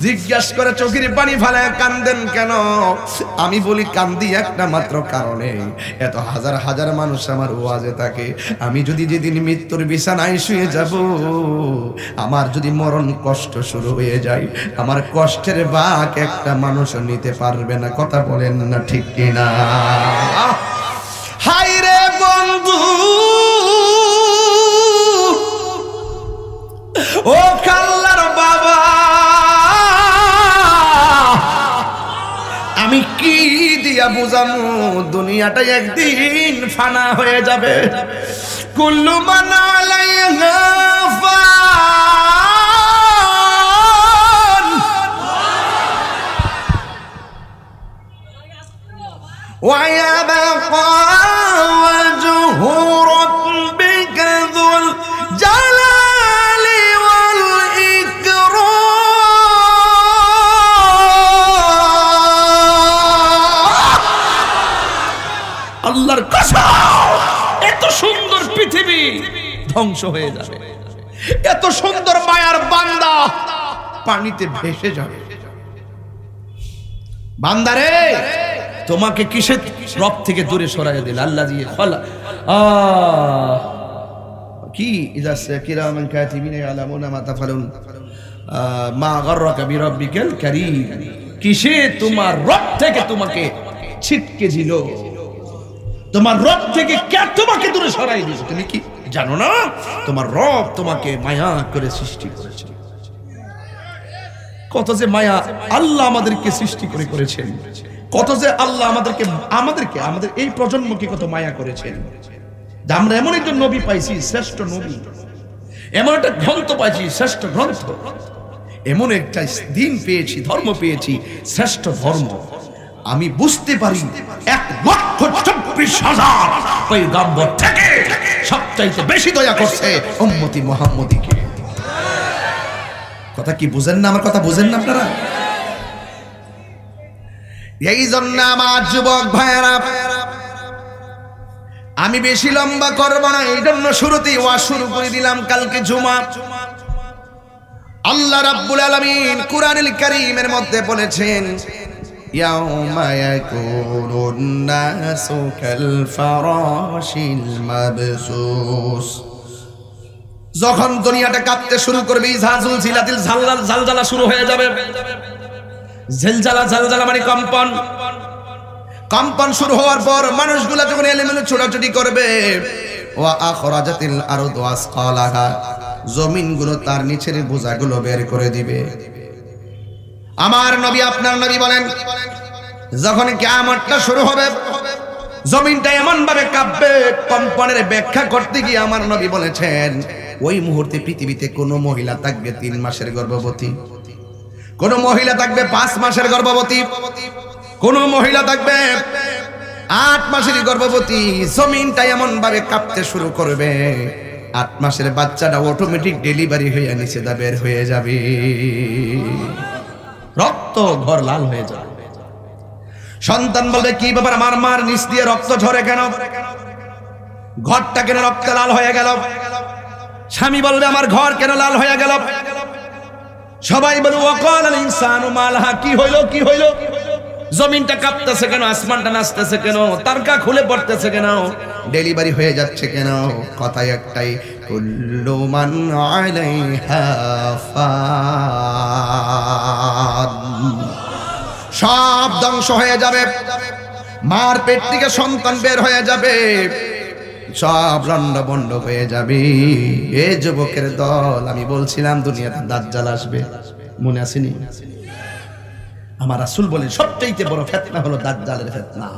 জিজ্ঞাসা করে চোখের পানি ফালায় কান্দেন কেন? আমি বলি কান্দি একটা মাত্র কারণে, এত হাজার হাজার মানুষ আমার ওয়াজে থাকে, আমি যদি যেদিন মৃত্যুর বিছানায় শুয়ে যাব, আমার যদি মরণ কষ্ট শুরু হয়ে যায়, আমার কষ্টের ভাগ একটা মানুষ নিতে পারবে না। কথা বলেন না ঠিক কিনা? হাই রে বন্ধু, ও কাল্লার বাবা, আমি কি দিয়া বুঝামু দুনিয়াটা একদিন ফানা হয়ে যাবে। কুল্লু মান আলাইহা ফান ওয়া ইয়াবকা ওয়াজহু রাব্বিকা যুল জালালি ওয়াল ইকরাম। আল্লাহর কসম, এত সুন্দর পৃথিবী ধ্বংস হয়ে যাবে, এত সুন্দর মায়ার বান্দা পানিতে ভেসে যাবে। বান্দারে, তোমাকে কিসের রব থেকে দূরে সরাইয়া দিল আল্লাহ দিয়ে খলা কি ইযা কিরামান কাতিবিন ইয়ালামুনা মা তাফালুন মা গাররাকা বিরাব্বিকাল কারীম। কিসে তোমার রব থেকে তোমাকে ছিটকে দিল, তোমার রব থেকে কে তোমাকে দূরে সরাই দিয়েছে? তুমি কি জানো না তোমার রব তোমাকে মায়া করে সৃষ্টি করেছে? কত যে মায়া আল্লাহ আমাদেরকে সৃষ্টি করে করেছেন, কত যে আল্লাহ আমাদের এই প্রজন্মকে কত মায়া করেছেন। আমরা এমন একজন নবী পাইছি, শ্রেষ্ঠ নবী, এমন একটা গ্রন্থ পাইছি, শ্রেষ্ঠ গ্রন্থ, এমন একটা দিন পেয়েছি, ধর্ম পেয়েছি, শ্রেষ্ঠ ধর্ম। আমি বুঝতে পারি 1,24,000 পয়গম্বর থেকে সবচাইতে বেশি দয়া করছে উম্মতি মুহাম্মদীকে। কথা কি বুঝেন না? আমার কথা বুঝেন না আপনারা? এই জন্য আমার যুবক ভাইয়েরা, আমি বেশি লম্বা করব না, এই জন্য শুরুতেই ওয়াজ শুরু করে দিলাম। কালকে জুমা, আল্লাহ রাব্বুল আলামিন কুরআনুল কারীমের মধ্যে বলেছেন, ইয়াউমা ইয়াকুনুন নাসু কাল ফারাশিল মাবসুস। যখন দুনিয়াটা কাঁপতে শুরু করবে, ইজাজুল জিলাতিল জালজালা শুরু হয়ে যাবে। জালজালা মানে কম্পন। কম্পন শুরু হওয়ার পর মানুষগুলা যখন এলোমেলো ছোটাছুটি করবে, ওয়া আখরাজাতিল আরদু আসকালাহা, জমিনগুলো তার নিচের বোঝাগুলো বের করে দিবে। আমার নবী, আপনার নবী বলেন, যখন কিয়ামতটা শুরু হবে, জমিনটা এমন ভাবে কাঁপবে, কম্পনের ব্যাখ্যা করতে গিয়ে আমার নবী বলেছেন, ওই মুহূর্তে পৃথিবীতে কোনো মহিলা থাকবে 3 মাসের গর্ভবতী, কোন মহিলা থাকবে 5 মাসের গর্ভবতী, কোন মহিলা থাকবে 8 মাসের গর্ভবতী। জমিনটা এমন ভাবে কাঁপতে শুরু করবে, 8 মাসের বাচ্চাটা অটোমেটিক ডেলিভারি হয়ে নিচে বের হয়ে যাবে, রক্ত ঘর লাল হয়ে যাবে। সন্তান বলবে, কি ব্যাপার, আমার মার নিচ দিয়ে রক্ত ঝরে কেন, ঘরটা কেন রক্ত লাল হয়ে গেল? স্বামী বলবে, আমার ঘর কেন লাল হয়ে গেল? সবাই বলবে, ওয়াকালাল ইনসানু মালাহা, কি হইল, কি হইল? জমিনটা কাঁপতেছে কেন, আসমানটা নাচতেছে কেন, তারকা খুলে পড়তেছে কেন, ডেলিভারি হয়ে যাচ্ছে কেন? কথাই একটাই, কুল্লু মান আলাইহা ফান। সব ধ্বংস হয়ে যাবে, মার পেট থেকে সন্তান বের হয়ে যাবে, সব লন্ডভন্ড হয়ে যাবে। এ যুবকের দল, আমি বলছিলাম দুনিয়াতে দাজ্জাল আসবে, মনে আসেনি? আমার রাসূল বলেন সবচেয়ে বড় ফিতনা হলো দাজ্জালের ফিতনা।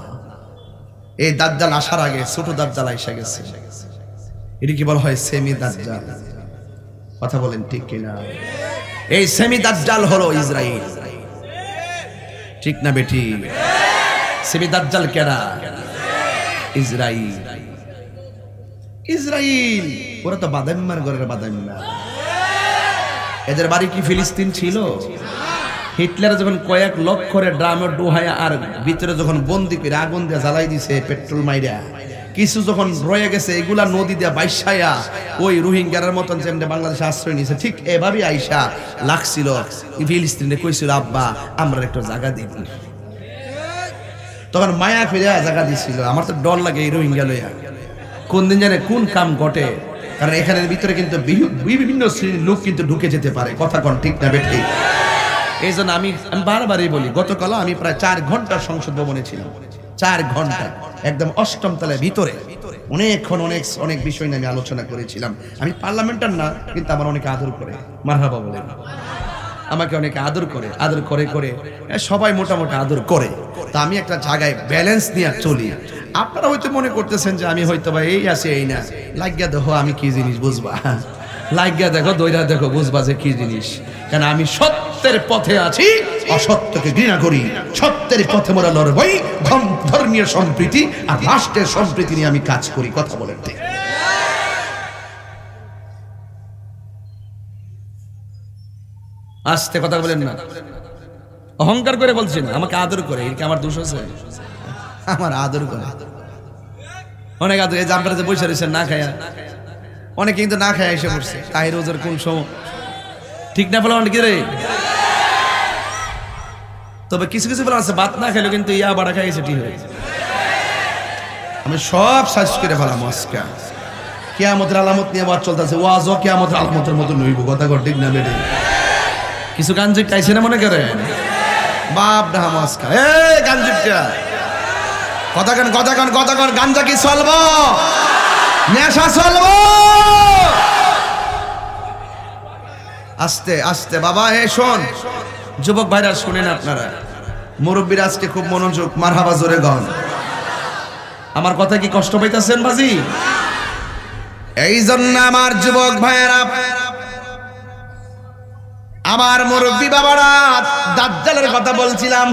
এই দাজ্জাল আসার আগে ছোট দাজ্জাল এসে গেছে, এটি কি বলা হয় সেমি দাজ্জাল। কথা বলেন ঠিক কিনা? এই সেমি দাজ্জাল হলো ইসরাইল, ঠিক না বেটি? সেমি দাজ্জাল কেডা? ইসরাইল। ইসরাইল ওরা তো বাদাম্মার ঘরের বাদাম্মা। এদের বাড়ি কি ফিলিস্তিন ছিল? হিটলার যখন কয়েক লক্ষরে ড্রামে ডুহায়া আর ভিতরে যখন বন্দি করে আগুন দিয়ে জ্বালাই দিছে পেট্রোল মাইরা, কিছু যখন রয়ে গেছে এগুলা নদী দিয়ে বাইশায়া ওই রোহিঙ্গার মতন যেমন বাংলাদেশে আশ্রয় নিয়েছে, ঠিক এভাবেই আইসা লাগছিল ফিলিস্তিনে। কইছিল আব্বা আমরা একটু জায়গা দিই, তখন মায়া ফিরে জায়গা দিছিল। আমার তো ডর লাগে এই রোহিঙ্গা লইয়া, কোন দিন জানে কোন কাম ঘটে, কারণ এখানের ভিতরে কিন্তু বিভিন্ন শ্রেণীর লোক কিন্তু ঢুকে যেতে পারে। কথা কোন ঠিক না বেঠিক? এই জন্য আমি বারবারই বলি, গতকাল আমি প্রায় 4 ঘন্টা সংসদ ভবনে ছিলাম, 4 ঘন্টা একদম 8ম তলায় ভিতরে অনেকক্ষণ অনেক বিষয় নিয়ে আমি আলোচনা করেছিলাম। আমি পার্লামেন্টার না, কিন্তু আমার অনেকে আদর করে, মারহাবা বলেন, আমাকে অনেকে আদর করে করে সবাই মোটামুটি আদর করে। তা আমি একটা জায়গায় ব্যালেন্স নিয়ে চলি। আপনারা হয়তো মনে করতেছেন যে আমি হয়তো বা এই আছে এই না, লাগিয়া দেখো আমি কি জিনিস বুঝবা, লাগিয়া দেখো দইরা দেখো বুঝবা যে কি জিনিস। কেন আমি সত্যের পথে আছি, অসত্যকে ঘৃণা করি। সত্যের পথে মোরা লড়বই, ধর্মীয় সম্প্রীতি আর রাষ্ট্রের সম্প্রীতি নিয়ে আমি কাজ করি। কথা বলেন ঠিক? আস্তে কথা বলেন না, অহংকার করে বলছেন। আমাকে আদর করে, এটা আমার দোষ আছে? আমার আদর করে, অনেক আদর। এই জাম্পারে যে বসে রয়েছেন না খায়া, অনেকে কিন্তু না খায়া এসে পড়ছে। তাই রোজার কোন সময় ঠিক না বলে অনেকে রে। তবে কিছু কিছু বলা আছে ভাত না খাইলেও কিন্তু ইয়া বাড়া খাইছে ঠিক হয়েছে। আমি সব সাজ করে ফেলাম আজকা কিয়ামতের আলামত নিয়ে বাদ চলতেছে, ওয়াজও কিয়ামতের আলামতের মতো নইব। কথা কর ঠিক না বেড়ে? কিছু গাঞ্জিক খাইছে না মনে করেন? বাপ ডাহা মাস্কা এ গাঞ্জিকটা কথা কন গাঞ্জা কি চলবো? নেশা চলবো? আস্তে আস্তে বাবা। হে শোন যুবক ভাইরা, শুনেন আপনারা, মুরব্বীরা আজকে খুব মনোযোগ, মারহাবা জোরে গান। আমার কথা কি কষ্ট পাইতেছেন বাজি? এই জন্য আমার যুবক ভাইরা, আমার মুরব্বী বাবারা, দাজ্জালের কথা বলছিলাম।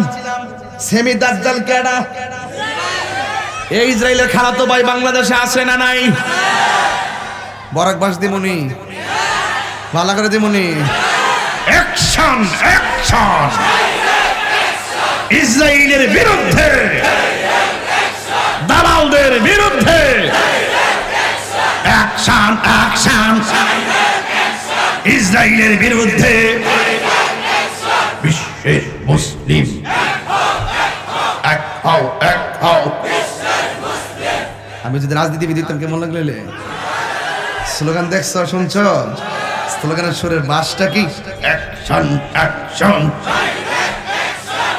সেমি দাজ্জাল কেডা? এই ইসরায়েলের খালাতো ভাই বাংলাদেশে আছে না নাই? বরাকবাস দিমুনি, ভালো করে দিমুনি। অ্যাকশন অ্যাকশন ইসরায়েলের বিরুদ্ধে, দালালদের বিরুদ্ধে অ্যাকশন অ্যাকশন ইসরায়েলের বিরুদ্ধে। বিশ্বের মুসলিম এক হও, এক হও। আমি যদি রাজনীতিবিদ দিতাম কেমন লাগলে? স্লোগান দেখছো, শুনছ? স্লোগানের সুরের বাসটা কি? অ্যাকশন অ্যাকশন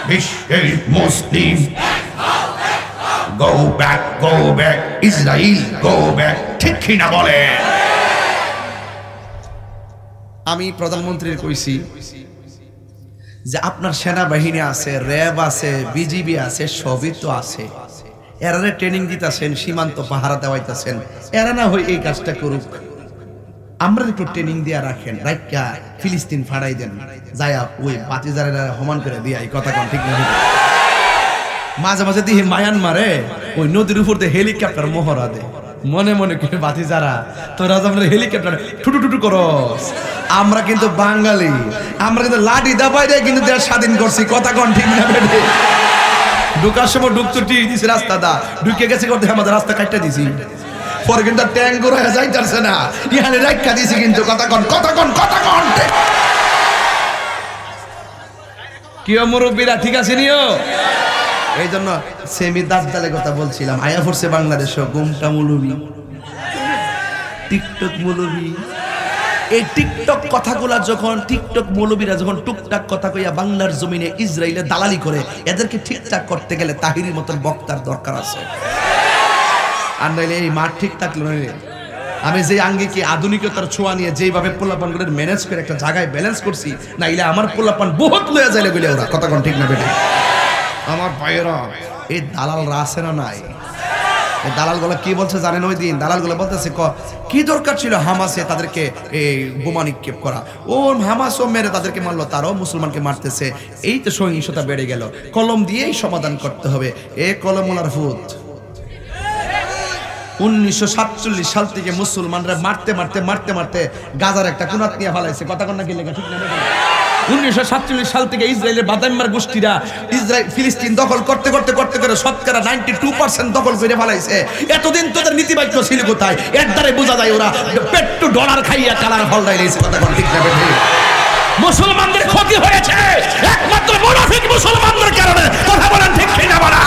বিশ্বের মুসলিম, go back Israel, go back. ঠিক কি না বলে? আমি প্রধানমন্ত্রীর কইছি যে আপনার সেনাবাহিনী আছে, র্যাব আছে, বিজিবি আছে, সবই তো আছে, এরা ট্রেনিং দিতেছেন, সীমান্ত পাহারা দেওয়াইতেছেন, এরা না হয় এই কাজটা করুক, আমরা একটু ট্রেনিং দিয়া রাখেন, রাইকা ফিলিস্তিন ফাড়াই দেন, যায়া ওই বাতিজারেরা সমান করে দিয়া। এই কথা কোন ঠিক না? মাঝে মাঝে দেখি মায়ানমারে ওই নদীর উপর দিয়ে হেলিকপ্টার মহড়া দেয়, মনে মনে করে বাতিজারা তোরা আমরা হেলিকপ্টার টুটু টুটু করস। আমরা কিন্তু বাঙালি, আমরা কিন্তু লাঠি দাবাই দিয়ে কিন্তু দেশ স্বাধীন করছি। কথা কোন ঠিক না? বেটে ঢুকার সময় ঢুকতো টিভি দিছি, রাস্তা দা ঢুকে গেছে করতে আমাদের রাস্তা কাটতে দিছি, পরে কিন্তু ট্যাঙ্ক করে যাইতারছে না, ইহানে রাখা দিছি কিন্তু। কথা কোন কি মুরব্বীরা ঠিক আছে নিও? এই জন্য সেমি দাজ্জালের কথা বলছিলাম। আয়া পড়ছে বাংলাদেশ গুমটা মৌলবি, টিকটক মৌলবি। এই টিকটক কথাগুলা যখন, টিকটক মৌলবীরা যখন টুকটাক কথা কইয়া বাংলার জমিনে ইসরায়েলে দালালি করে, এদেরকে ঠিকঠাক করতে গেলে তাহিরির মতন বক্তার দরকার আছে। আর নাইলে এই মাঠ ঠিক থাকলো না, আমি যে আঙ্গিকে আধুনিকতার ছোঁয়া নিয়ে যেইভাবে পোলাপানগুলোর ম্যানেজ করে একটা জায়গায় ব্যালেন্স করছি, না ইলে আমার পোলাপান বহুত লয়ে যাইলে বলে ওরা কথা কোন ঠিক না বেটে। আমার ভাইয়েরা এই দালালরা আছে না নাই? এই দালালগুলো কি বলছে জানেন? ওই দিন দালালগুলো বলতেছে কি দরকার ছিল হামাসে তাদেরকে এই বোমা নিক্ষেপ করা, ও হামাসও মেরে তাদেরকে মারলো, তারাও মুসলমানকে মারতেছে, এই তো সহিংসতা বেড়ে গেল, কলম দিয়েই সমাধান করতে হবে। এ কলমুলার ফুত 1947 সাল থেকে মুসলমানরা মারতে মারতে মারতে মারতে গাজার একটা কোনাত নিয়ে ফেলাইছে, কথা কন না কি লেখা ঠিক না? 1947 সাল থেকে ইসরায়েলের বাদাইমার গোষ্ঠীরা ইসরায়েল ফিলিস্তিন দখল করতে করতে করতে করে শতকরা 92% দখল করে ফেলাইছে। এতদিন তোদের নীতিবাক্য ছিল কোথায়? এর দ্বারা বোঝা যায় ওরা পেট্রো ডলার খাইয়া কালার ফল দিয়েছে, কথা কন ঠিক না? মুসলমানদের ক্ষতি হয়েছে একমাত্র মুনাফিক মুসলমানদের কারণে, কথা বলেন ঠিক কিনা বলা?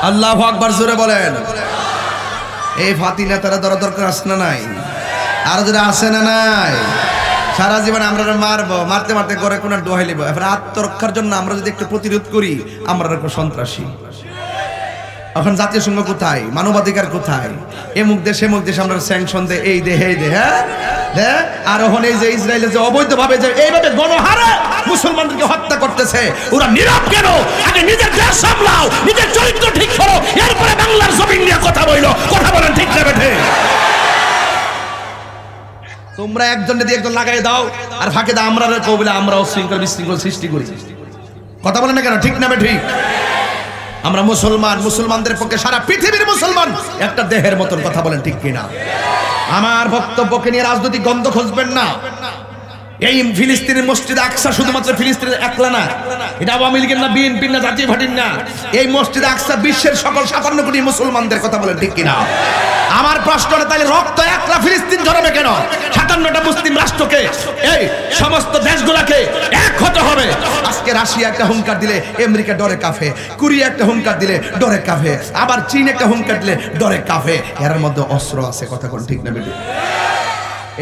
আল্লাহু আকবার জোরে বলেন। এই ফাতি নেতারা দরকার আছে না নাই? আর যারা আছে না নাই? সারা জীবন আমরা মারবো, মারতে মারতে করে কোন ডোহাই লিব, এবার আত্মরক্ষার জন্য আমরা যদি একটু প্রতিরোধ করি আমরা সন্ত্রাসী। এখন জাতীয় সংঘ কোথায়? মানবাধিকার কোথায়? এমুক দেশ এমুক দেশ আমরা স্যাংশন দে, এই দে এই দে, হ্যাঁ। আর এখন এই যে ইসরায়েলে যে অবৈধভাবে যে এইভাবে গণহারে মুসলমানদেরকে হত্যা করতেছে, ওরা নীরব কেন? আগে নিজের দেশ সামলাও, নিজের চরিত্র ঠিক করো, এরপরে বাংলার জমিন নিয়ে কথা বইলো, কথা বলেন ঠিক না বেঠে? তোমরা একজনকে দিয়ে একজন লাগাই দাও আর ফাঁকে দাও আমরা কবলে আমরাও শৃঙ্খল বিশৃঙ্খল সৃষ্টি করি, কথা বলেন না কেন ঠিক না বেঠি? আমরা মুসলমান, মুসলমানদের পক্ষে সারা পৃথিবীর মুসলমান একটা দেহের মতন, কথা বলেন ঠিক কিনা? আমার বক্তব্যকে নিয়ে রাজনৈতিক গন্ধ খুঁজবেন না। এই ফিলিস্তিনের মসজিদ আকসা শুধুমাত্র ফিলিস্তিনের একলা না, এটা আওয়ামী লীগের না, বিএনপির না, জাতীয় পার্টির না। এই মসজিদ আকসা বিশ্বের সকল 57 কোটি মুসলমানদের, কথা বলেন ঠিক কিনা? আমার প্রশ্ন তাহলে রক্ত একলা ফিলিস্তিন ধরবে কেন? 57টা মুসলিম রাষ্ট্রকে, এই সমস্ত দেশগুলোকে এক হতে হবে। আজকে রাশিয়া একটা হুঙ্কার দিলে আমেরিকা ডরে কাফে, কোরিয়া একটা হুঙ্কার দিলে ডরে কাফে, আবার চীন একটা হুঙ্কার দিলে ডরে কাফে। এর মধ্যে অস্ত্র আছে, কথা বলেন ঠিক না বেটি?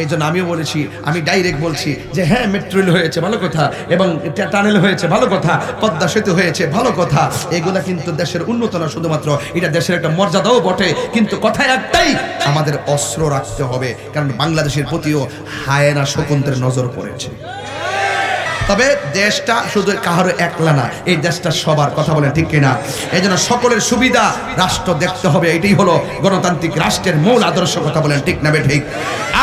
এই জন্য আমিও বলেছি, আমি ডাইরেক্ট বলছি যে হ্যাঁ মেট্রো রেল হয়েছে ভালো কথা, এবং টানেল হয়েছে ভালো কথা, পদ্মা সেতু হয়েছে ভালো কথা, এগুলা কিন্তু দেশের উন্নত না, শুধুমাত্র এটা দেশের একটা মর্যাদাও বটে। কিন্তু কথা একটাই, আমাদের অস্ত্র রাখতে হবে, কারণ বাংলাদেশের প্রতিও হায়না শকুন্তরের নজর পড়েছে। তবে দেশটা শুধু কাহারও একলা না, এই দেশটা সবার, কথা বলেন ঠিক কিনা? এই জন্য সকলের সুবিধা রাষ্ট্র দেখতে হবে, এটাই হলো গণতান্ত্রিক রাষ্ট্রের মূল আদর্শ, কথা বলেন ঠিক না ঠিক?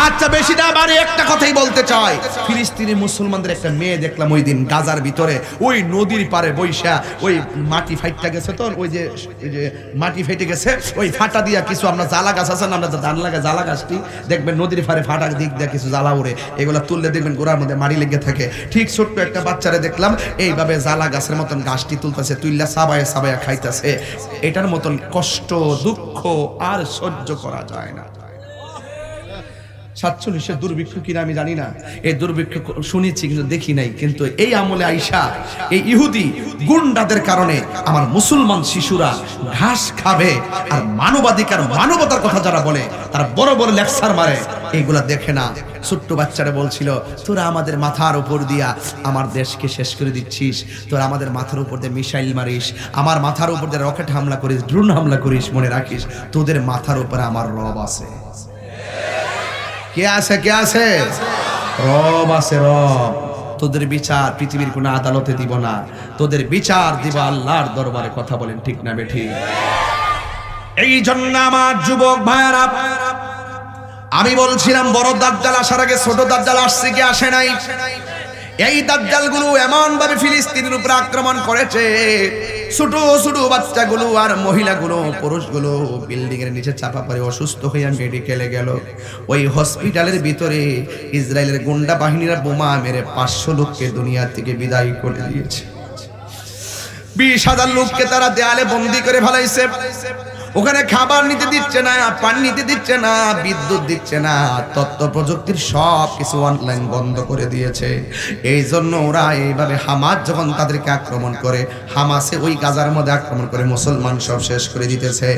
আচ্ছা বেশি না বাড়ি একটা কথাই বলতে চাই। ফিলিস্তিনি মুসলমানদের একটা মেয়ে দেখলাম ওই দিন গাজার ভিতরে, ওই নদীর পারে বৈশা, ওই মাটি ফাইটটা গেছে, তো ওই যে মাটি ফেটে গেছে, ওই ফাটা দিয়া কিছু আমরা জ্বালা গাছ আছে না, আমরা ধান লাগা জ্বালা গাছটি দেখবেন নদীর পারে ফাটা দিক দিয়ে কিছু জ্বালা উড়ে, এগুলা তুললে দেখবেন গোড়ার মধ্যে মাড়ি লেগে থাকে। ঠিক ছোট্ট একটা বাচ্চারে দেখলাম এইভাবে জ্বালা গাছের মতন গাছটি তুলতেছে, তুইল্লা সাবায়া সাবায়া খাইতেছে। এটার মতন কষ্ট দুঃখ আর সহ্য করা যায় না। 47 দুর্ভিক্ষ কিনা আমি জানি না, এই দুর্ভিক্ষ শুনেছি কিন্তু দেখি নাই। কিন্তু এই আমলে আইসা এই ইহুদি গুন্ডাদের কারণে আমার মুসলমান শিশুরা ঘাস খাবে, আর মানবাধিকার মানবতার কথা যারা বলে তারা বড় বড় লেকচার মারে, এইগুলা দেখে না। ছোট্ট বাচ্চারা বলছিল, তোরা আমাদের মাথার উপর দিয়া আমার দেশকে শেষ করে দিচ্ছিস, তোরা আমাদের মাথার উপর দিয়ে মিসাইল মারিস, আমার মাথার উপর দিয়ে রকেট হামলা করিস, ড্রোন হামলা করিস, মনে রাখিস তোদের মাথার উপরে আমার রব আছে। কে আছে? কে আছে? রব আছে, রব। তোদের বিচার পৃথিবীর কোন আদালতে দিব না, তোদের বিচার দিব আল্লাহর দরবারে, কথা বলেন ঠিক না বেঠিক? এই জন্য আমার যুবক ভাইরা, আমি বলছিলাম বড় দাজ্জাল আসার আগে ছোট দাজ্জাল আসছে কি আসে নাই? এই দাজ্জালগুলো এমন ভাবে ফিলিস্তিনের উপর আক্রমণ করেছে, ছোট ছোট বাচ্চাগুলো আর মহিলাগুলো পুরুষগুলো বিল্ডিং এর নিচে চাপা পড়ে অসুস্থ হয়ে মেডিকেলে গেল। ওই হসপিটালের ভিতরে ইসরায়েলের গুন্ডা বাহিনীরা বোমা মেরে 500 লোককে দুনিয়া থেকে বিদায় করে দিয়েছে। 20,000 লোককে তারা দেয়ালে বন্দী করে ফেলাইছে। ওখানে খাবার নিতে দিচ্ছে না, পানি নিতে দিচ্ছে না, বিদ্যুৎ দিচ্ছে না, তথ্য প্রযুক্তির সব কিছু অনলাইন বন্ধ করে দিয়েছে। এই জন্য ওরা এইভাবে হামাস যখন তাদেরকে আক্রমণ করে, হামাসে ওই গাজার মধ্যে আক্রমণ করে মুসলমান সব শেষ করে দিতেছে।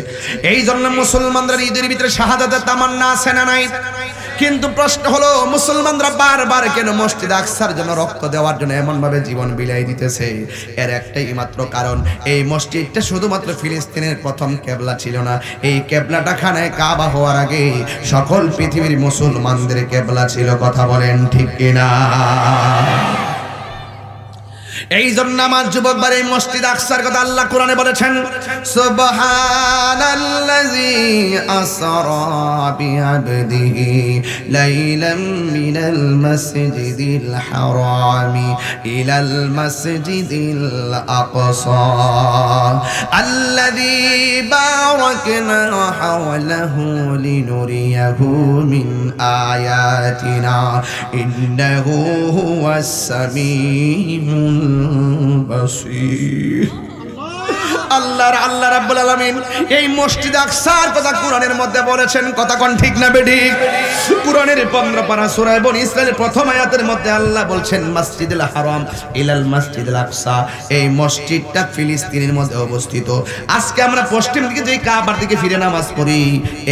এই জন্য মুসলমানরা ঈদের ভিতরে শাহাদাতের তামান্না আছে না নাই? কিন্তু প্রশ্ন হলো মুসলমানরা বারবার কেন মসজিদ আকসার জন্য রক্ত দেওয়ার জন্য এমন ভাবে জীবন বিলাই দিতেছে? এর একটাই মাত্র কারণ, এই মসজিদটা শুধুমাত্র ফিলিস্তিনের প্রথম কেবলা ছিল না, এই কেবলাটা খানায় কাবা হওয়ার আগে সকল পৃথিবীর মুসলমানদের কেবলা ছিল। কথা বলেন ঠিক কিনা? এই জন্য আমার যুবক ভাই এই মসজিদ আকসার কথা আল্লাহ কোরআনে বলেছেন, সুবহানাল্লাযী আসরা বিআবদিহি লাইলাম মিনাল মাসজিদিল হারামি ইলাল মাসজিদিল আকসা আল্লাযী বারাকনা হাওলাহু লিনুরিয়াহু মিন আয়াতিনা ইন্নাহু হুয়াস সামিউল বাসীর। আল্লাহ রাব্বুল আলামিন এই মসজিদ আকসার কথা কোরআনের মধ্যে বলেছেন। কথা কোন ঠিক না বেঠিক? কোরআনের 15 পারা সূরা বনী ইসরাঈলের প্রথম আয়াতের মধ্যে আল্লাহ বলছেন মসজিদুল হারাম ইলাল মসজিদুল আকসা, এই মসজিদটা ফিলিস্তিনের মধ্যে অবস্থিত। আজকে আমরা পশ্চিম দিকে যে কাবার দিকে ফিরে নামাজ পড়ি,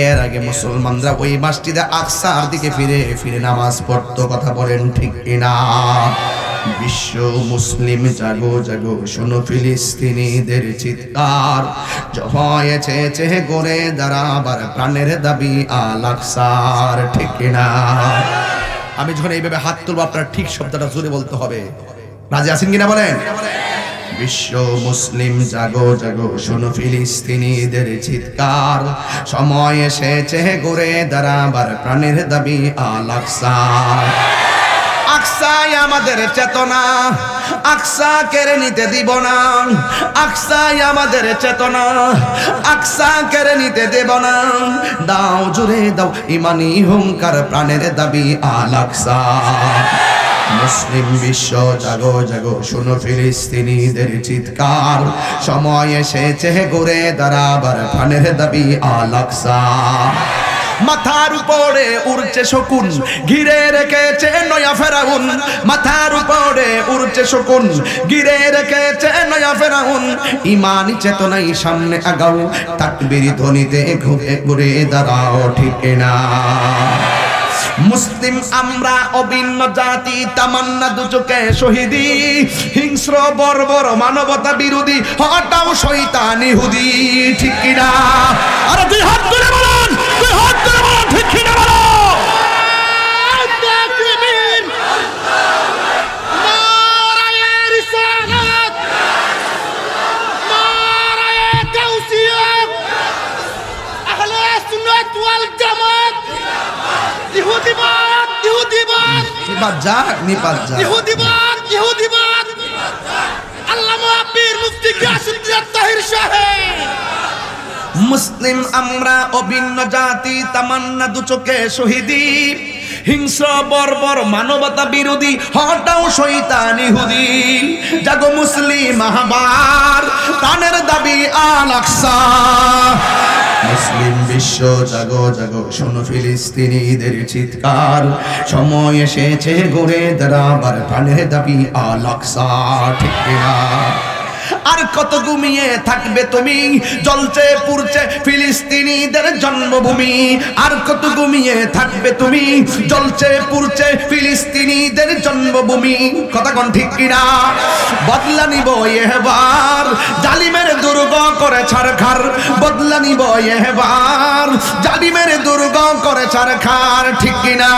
এর আগে মুসলমানরা ওই মসজিদে আকসার দিকে ফিরে ফিরে নামাজ পড়তো। কথা বলেন ঠিক কিনা? বিশ্ব মুসলিম জাগো জাগো, শোনো ফিলিস্তিনিদের চিৎকার, হয়েছে চেহে করে দাঁড়াবার প্রাণের দাবি আল আকসার। ঠিক কিনা? আমি যখন এইভাবে হাত তুলবো আপনার ঠিক শব্দটা জোরে বলতে হবে। রাজি আছেন কিনা বলেন? বিশ্ব মুসলিম জাগো জাগো, শোনো ফিলিস্তিনিদের চিৎকার, সময় এসেছে ঘুরে দাঁড়াবার প্রাণের দাবি আল আকসার। আকসাই আমাদের চেতনা, আকসা কেড়ে নিতে দিব না। আকসাই আমাদের চেতনা, আকসা কেড়ে নিতে দেব না। দাও জুড়ে দাও ইমানি হুঙ্কার, প্রাণের দাবি আল আকসা। মুসলিম বিশ্ব জাগো জাগো, শোনো ফিলিস্তিনিদের চিৎকার, সময় এসেছে ঘুরে দাঁড়াবার প্রাণের দাবি আল আকসা। মাথার উপরে উড়ছে শকুন, ঘিরে রেখেছে নয়া ফেরাউন। মাথার উপরে উড়ছে শকুন, ঘিরে রেখেছে নয়া ফেরাউন। ইমানি চেতনাই সামনে আগাও, তাকবীর ধ্বনিতে ঘুরে ঘুরে দাঁড়াও। ঠিক না? মুসলিম আমরা অভিন্ন জাতি, তামান্না দুচোখে শহীদি, হিংস্র বর্বর মানবতা বিরোধী, হটাও শয়তান ইহুদি। ঠিক কিনা? আরে দুই হাত তুলে বলুন, দুই হাত তুলে বলুন, ঠিক কিনা বলো? মুসলিম আমরা অভিন্ন জাতি, তামান্না দুচোখে শহীদি, হিংস্র বর্বর মানবতা বিরোধী, হটাও শয়তান ইহুদি। জাগো মুসলিম আহবার, প্রাণের দাবি আল আকসা। মুসলিম বিশ্ব জাগো জাগো, শোনো ফিলিস্তিনিদের চিৎকার, সময় এসেছে ঘুরে দাঁড়াবার প্রাণের দাবি আল আকসা। ঠিক কিনা? আর কত ঘুমিয়ে থাকবে তুমি, জ্বলছে পুড়ছে ফিলিস্তিনিদের জন্মভূমি। আর কত ঘুমিয়ে থাকবে তুমি, জ্বলছে পুড়ছে ফিলিস্তিনিদের জন্মভূমি। কথা কোন ঠিক কিনা? বদলা নিব এবার, জালিমের দুর্গ করে ছারখার। বদলা নিব এবার, জালিমের দুর্গ করে ছারখার। ঠিক কিনা?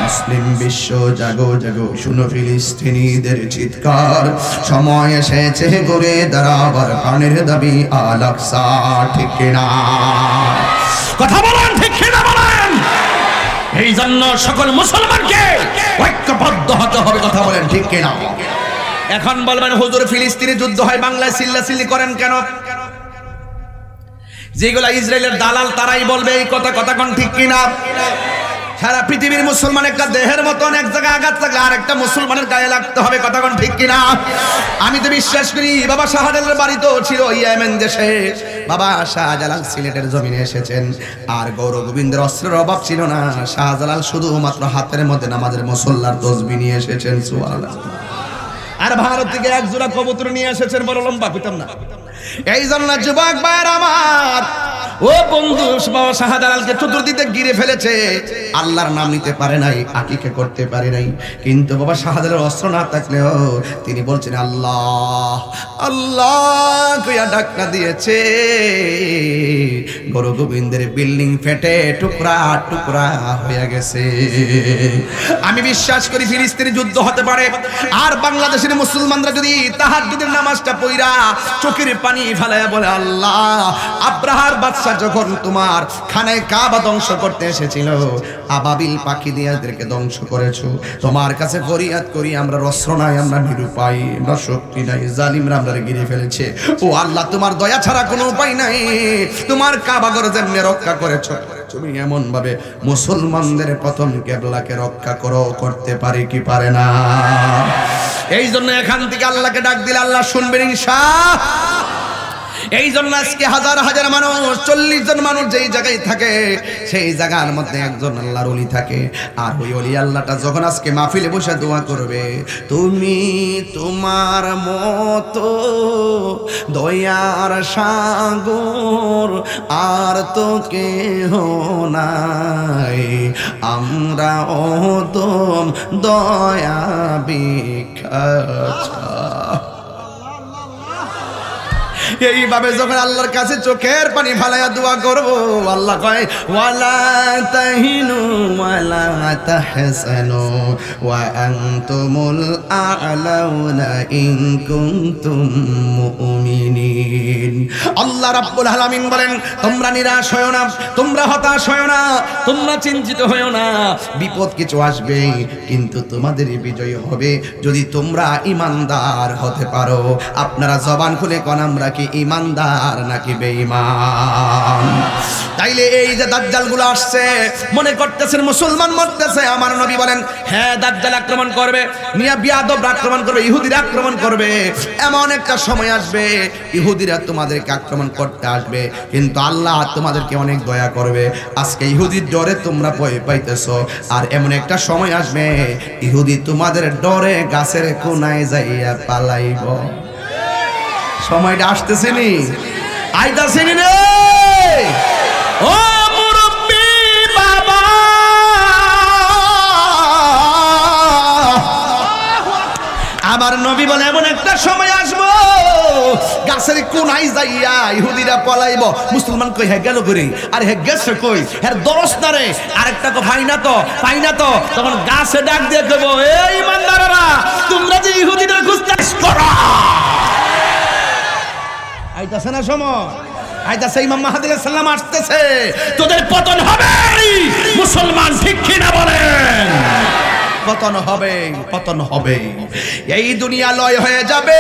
মুসলিম বিশ্ব জাগো জাগো, শুনো ফিলিস্তিনিদের চিৎকার, সময় এসেছে ঘুরে দাঁড়াবার প্রাণের দাবি আল আকসা। ঠিক কিনা? কথা বলেন, ঠিক কিনা বলেন? এই জন্য সকল মুসলমানকে ঐক্যবদ্ধ হতে হবে। কথা বলেন, ঠিক কিনা? এখন বলবেন হুজুর ফিলিস্তিনি যুদ্ধ হয়, বাংলায় চিল্লাচিল্লি করেন কেন? যেগুলা ইসরায়েলের দালাল তারাই বলবে এই কথা। কথা কোন ঠিক কিনা? সারা পৃথিবীর মুসলমান একটা দেহের মতন এক জায়গায় আঘাত লাগলে আরেকটা মুসলমানের গায়ে লাগতে হবে, কথা কোন ঠিক কিনা? আমি তো বিশ্বাস করি বাবা শাহজালালের বাড়ি তো ছিল ইয়েমেন দেশে, বাবা শাহজালাল সিলেটের জমিনে এসেছেন, আর গৌর গোবিন্দের অস্ত্রের অভাব ছিল না, শাহজালাল শুধুমাত্র হাতের মধ্যে নামাজের মুসল্লার তসবিহ নিয়ে এসেছেন, সুবহানাল্লাহ। আর ভারত থেকে এক জোড়া কবুতর নিয়ে এসেছেন, বড় লম্বা কইতাম না। এই জন্য যুবক ভাইয়ের আমার, ও বন্ধু, বাবা শাহজালালকে চতুর্দিকে ঘিরে ফেলেছে, আল্লাহর নাম নিতে পারে নাই, আকিকা করতে পারে নাই, কিন্তু বাবা শাহজালালের অস্ত্র না থাকলেও তিনি বলছেন আল্লাহ আল্লাহ কইয়া ডাকনা দিয়েছে। গুরু গোবিন্দের বিল্ডিং ফেটে টুকরা টুকরা হয়ে গেছে। আমি বিশ্বাস করি ফিলিস্তিনি যুদ্ধ হতে পারে, আর বাংলাদেশের মুসলমানরা যদি তাহাজ্জুদের নামাজটা পড়া চোখের পানি ফেলায়া বলে আল্লাহ, আব্রাহার বাদশা যখন তোমার খানায় কাবা ধ্বংস করতে এসেছিল, আবাবিল পাখি দিয়ে এদেরকে ধ্বংস করেছো, তোমার কাছে ফরিয়াদ করি, আমরা অস্ত্র নাই, আমরা নিরুপায়, আমরা শক্তি নাই, জালিমরা আমরা ঘিরে ফেলেছে, ও আল্লাহ তোমার দয়া ছাড়া কোনো উপায় নাই, তোমার কাবা ঘর যেমনি রক্ষা করেছো তুমি এমন ভাবে মুসলমানদের প্রথম কিবলাকে রক্ষা করো, করতে পারে কি পারে না? এই জন্য এখান থেকে আল্লাহকে ডাক দিলে আল্লাহ শুনবেন ইনশাআল্লাহ। এই জন্য আজকে হাজার হাজার মানুষ, 40 জন মানুষ যেই জায়গায় থাকে সেই জায়গার মধ্যে একজন আল্লাহর ওলি থাকে, আর ওই ওলি আল্লাহটা যখন আজকে মাহফিলে বসে দোয়া করবে, তুমি তোমার মতো দয়ার সাগর আর তো কেহ নাই, আমরা অদম দয়া ভিক্ষা। এইভাবে যখন আল্লাহর কাছে চোখের পানি ফালাইয়া দোয়া করব, আল্লাহ কয় ওয়ালা তাহিনু ওয়ালা তাহসানু ওয়া আনতুমুল আ'লাউনা ইন কুনতুম মুমিনিন। আল্লাহ রাব্বুল আলামিন বলেন, তোমরা নিরাশ হয়ো না, তোমরা হতাশ হয়ো না, তোমরা চিন্তিত হয়ো না, বিপদ কিছু আসবে কিন্তু তোমাদেরই বিজয় হবে যদি তোমরা ঈমানদার হতে পারো। আপনারা জবান খুলে কোন আমরা কি ঈমানদার নাকি বেঈমান? তাইলে এই যে দাজ্জালগুলো আসছে, মনে করতেছেন মুসলমান মরতেছে, আমার নবী বলেন হ্যাঁ দাজ্জাল আক্রমণ করবে, মিয়া বিয়াদবরা আক্রমণ করবে, ইহুদিরা আক্রমণ করবে, এমন একটা সময় আসবে ইহুদিরা তোমাদেরকে আক্রমণ করতে আসবে, কিন্তু আল্লাহ তোমাদেরকে অনেক দয়া করবে। আজকে ইহুদির ডরে তোমরা ভয় পাইতেছো, আর এমন একটা সময় আসবে ইহুদি তোমাদের ডরে গাছের কোনায় যাইয়া পালাইব। সময়টা আসতেছেনি, আইতাছেনি রে ও মুরব্বি বাবা। আমার নবী বলে এমন একটা সময় আসবো গাছের কোনায় যাইয়া ইহুদিরা পলাইব। মুসলমান কই হে গেল করে, আর হে গেছে কই, হ্যাঁ দরস না রে, আরেকটা কো পাই না তো, পাই না তো, তখন গাছে ডাক দিয়ে দেবো, এই ইমানদাররা তোমরা যে ইহুদিদের খুঁজতাস করো। আইতাছে না সময়, আইতাছে, ইমাম মাহদী আলাইহিস সালাম আসতেছে, তোদের পতন হবে মুসলমান, ঠিক কিনা বলেন? পতন হবে, পতন হবে, এই দুনিয়া লয় হয়ে যাবে।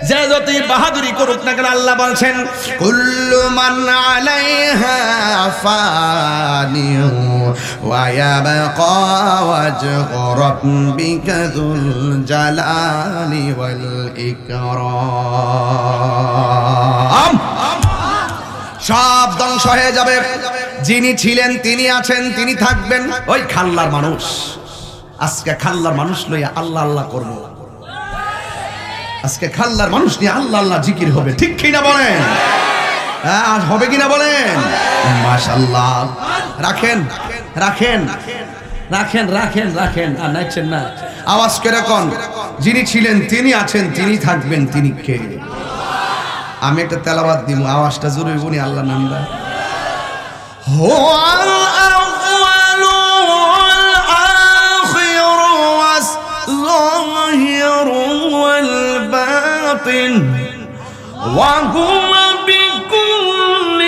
যে যতই বাহাদুরি করুক না কেন, আল্লাহ বলছেন কুল্লু মান আলাইহা ফানিউ ওয়া ইয়াবকা ওয়াজহু রাব্বিকা যুল জালালি ওয়াল ইকরাম। সব ধ্বংস হয়ে যাবে, যিনি ছিলেন তিনি আছেন, তিনি থাকবেন। ওই খাল্লার মানুষ, আজকে খাল্লার মানুষ লইয়া আল্লাহ আল্লাহ করবো, আজকে খাল্লার মানুষ নিয়ে আল্লাহ আল্লাহ জিকির হবে, ঠিক কিনা বলেন? হ্যাঁ হবে কিনা বলেন? মাশাআল্লাহ। রাখেন রাখেন রাখেন রাখেন রাখেন, আর নাচছেন না, আওয়াজ করে কোন, যিনি ছিলেন তিনি আছেন, তিনি থাকবেন, তিনি কে? আমি একটা তেলাওয়াত দিব, আওয়াজটা জোরে বলি, আল্লাহ নামটা হো وهو بكل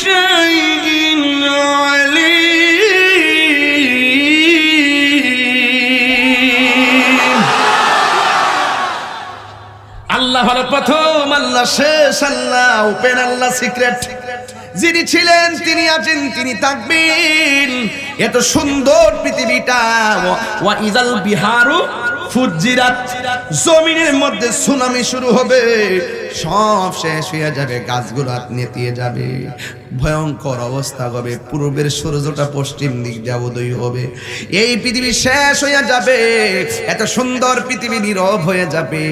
شيء عليم। আল্লাহ হলো প্রথম, আল্লাহ শেষ, আল্লাহ ওপেন, আল্লাহ সিক্রেট। যিনি ছিলেন তিনি আছেন, তিনি থাকবেন, এত সুন্দর পৃথিবীটা, ওয়া ইজাল বিহারু ফুজ্জিরাত, জমিনের মধ্যে সুনামি শুরু হবে, সব শেষ হয়ে যাবে, গাছগুলো নেতিয়ে যাবে, ভয়ঙ্কর অবস্থা হবে, পূর্বের সূর্যটা পশ্চিম দিক দিয়ে উদয় হবে, এই পৃথিবী শেষ হয়ে যাবে। এত সুন্দর পৃথিবী নীরব হয়ে যাবে।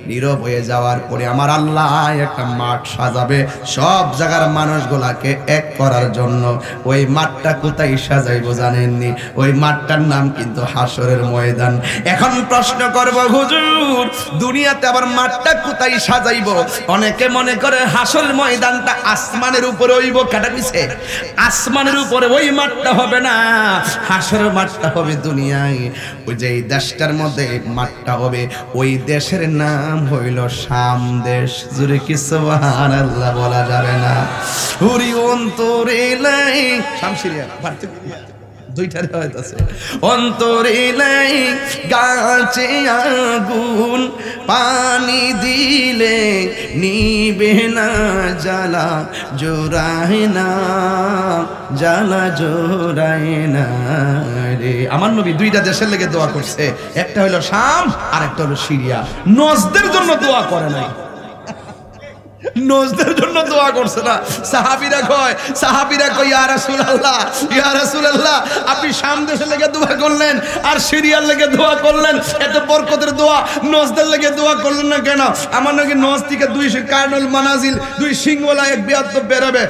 নীরব হয়ে যাওয়ার পরে আমার আল্লাহ একটা মাঠ সাজাবে সব জায়গার মানুষগুলাকে এক করার জন্য। ওই মাঠটা কোথায় সাজাইবো জানেননি? ওই মাঠটার নাম কিন্তু হাসরের ময়দান। এখন প্রশ্ন করব, হুজুর দুনিয়াতে আবার মাঠটা কোথায় সাজাইবো? অনেকে মনে করে হাসরের ময়দানটা আসমানের উপরে হইব, কাটা দিছে, আসমানের উপরে ওই মাঠটা হবে না, হাসরের মাঠটা হবে দুনিয়ায়। ওই যে এই দেশটার মধ্যে মাঠটা হবে, ওই দেশের নাম হইল শাম দেশ। জুড়ে কি সুবহানাল্লাহ বলা যাবে না? হুরি অন্তরে লাই শাম সিরিয়া দুইটারে হইতাছে, অন্তরে লাই গাছে আগুন, পানি দিলে নিবে না, জ্বালা জোড়ায় না, জ্বালা জোড়ায় না রে। আমার নবী দুইটা দেশের লেগে দোয়া করছে, একটা হলো শাম আর একটা হলো সিরিয়া। নজদের জন্য দোয়া করে নাই, নজদের জন্য দোয়া করছে না। সাহাবীরা কয় ইয়া রাসূলুল্লাহ, ইয়া রাসূলুল্লাহ আপনি শাম দেশের লেগে দোয়া করলেন আর সিরিয়ার লেগে দোয়া করলেন, এত বরকতের দোয়া, নজদের লেগে দোয়া করলেন না কেন? আমার নাকি নজ থেকে দুই কারনুল মানাজিল, দুই সিংওয়ালা এক বিয়াত বের হবে,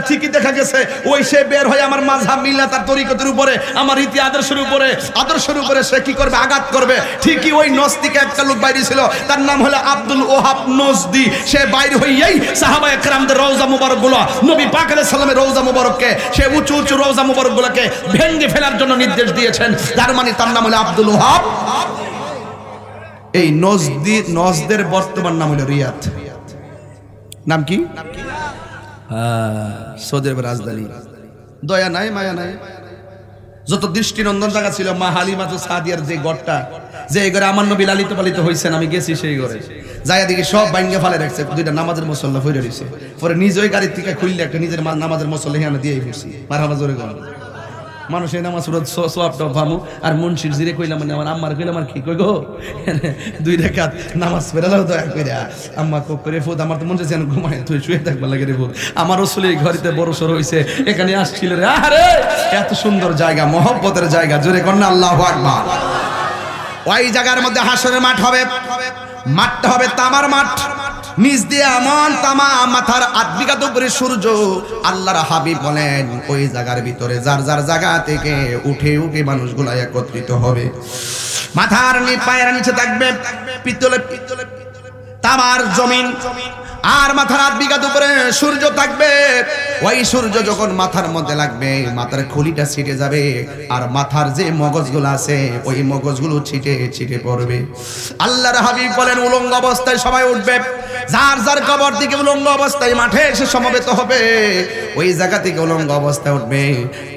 ঠিকই দেখা গেছে ওই সে বের হয় আমার মাযহাব মিল্লাত আর তরিকতের উপরে, আমার রীতি আদর্শের উপরে সে কি করবে? আঘাত করবে। ঠিকই ওই নজ থেকে একটা লোক বাইরে ছিল, তার নাম হলো আব্দুল ওহাব নজদি। সে বাইরে হইয়াই সাহাবায়ে কেরামদের রওজা মুবারকগুলো, নবী পাক আলাইহিস সালামের রওজা মুবারককে, সে উঁচু উঁচু রওজা মুবারকগুলোকে ভেঙে ফেলার জন্য নির্দেশ দিয়েছেন। তার মানে তার নাম হলো আব্দুল ওহাব। এই নজদের বর্তমান নাম হলো রিয়াদ। নাম কি? সৌদি আরবের রাজধানী। দয়া নাই, মায়া নাই। যত দৃষ্টিনন্দন জায়গা ছিল, মা হালিমাতু সাদিয়ার যে গড়টা, যে ঘরে আমার নবী লালিত পালিত হয়েছেন, আমি গেছি সেই ঘরে, যাইয়া দেখি সব বাইঙ্গা ফালে রাখছে, দুইটা নামাজের মুসল্লা ফিরে রয়েছে। পরে নিজেই গাড়ির থেকে খুললে একটা নিজের নামাজের মুসল্লা এখানে দিয়ে ঘুরছি। মারহাবা জোরে গেল মানুষ এই নামাজ সোয়াবটা ভামু। আর মুন্সির জিরে কইলাম, মানে আমার আম্মার কইলাম, আর কি কই গো, দুই রেখাত নামাজ ফেরালাও দয়া কইরা আম্মা কোক করে ফুদ, আমার তো মন চাইছে ঘুমায় তুই শুয়ে থাকবার লাগে রে ফুদ। আমারও ছেলে ঘরেতে বড় সড় হয়েছে, এখানে আসছিল রে। আরে এত সুন্দর জায়গা, মহব্বতের জায়গা, জোরে কন্যা আল্লাহু আকবার। ওই জায়গার মধ্যে হাসরের মাঠ হবে, মাঠটা হবে তামার মাঠ, নিচ দিয়ে এমন তামা, মাথার 8 বিঘাত উপরে সূর্য। আল্লাহর হাবিব বলেন ওই জায়গার ভিতরে যার যার জায়গা থেকে উঠে উঠে মানুষগুলা একত্রিত হবে। মাথার পায়ের নিচে থাকবে পিতলে তামার জমিন, আর মাথার 8 বিঘাত উপরে সূর্য থাকবে। ওই সূর্য যখন মাথার মধ্যে লাগবে, মাথার খুলিটা ছিটে যাবে, আর মাথার যে মগজগুলো আছে ওই মগজগুলো ছিটে ছিটে পড়বে। আল্লাহর হাবিব বলেন উলঙ্গ অবস্থায় সবাই উঠবে, যার যার কবর থেকে উলঙ্গ অবস্থায় মাঠে এসে সমবেত হবে। ওই জায়গা থেকে উলঙ্গ অবস্থায় উঠবে।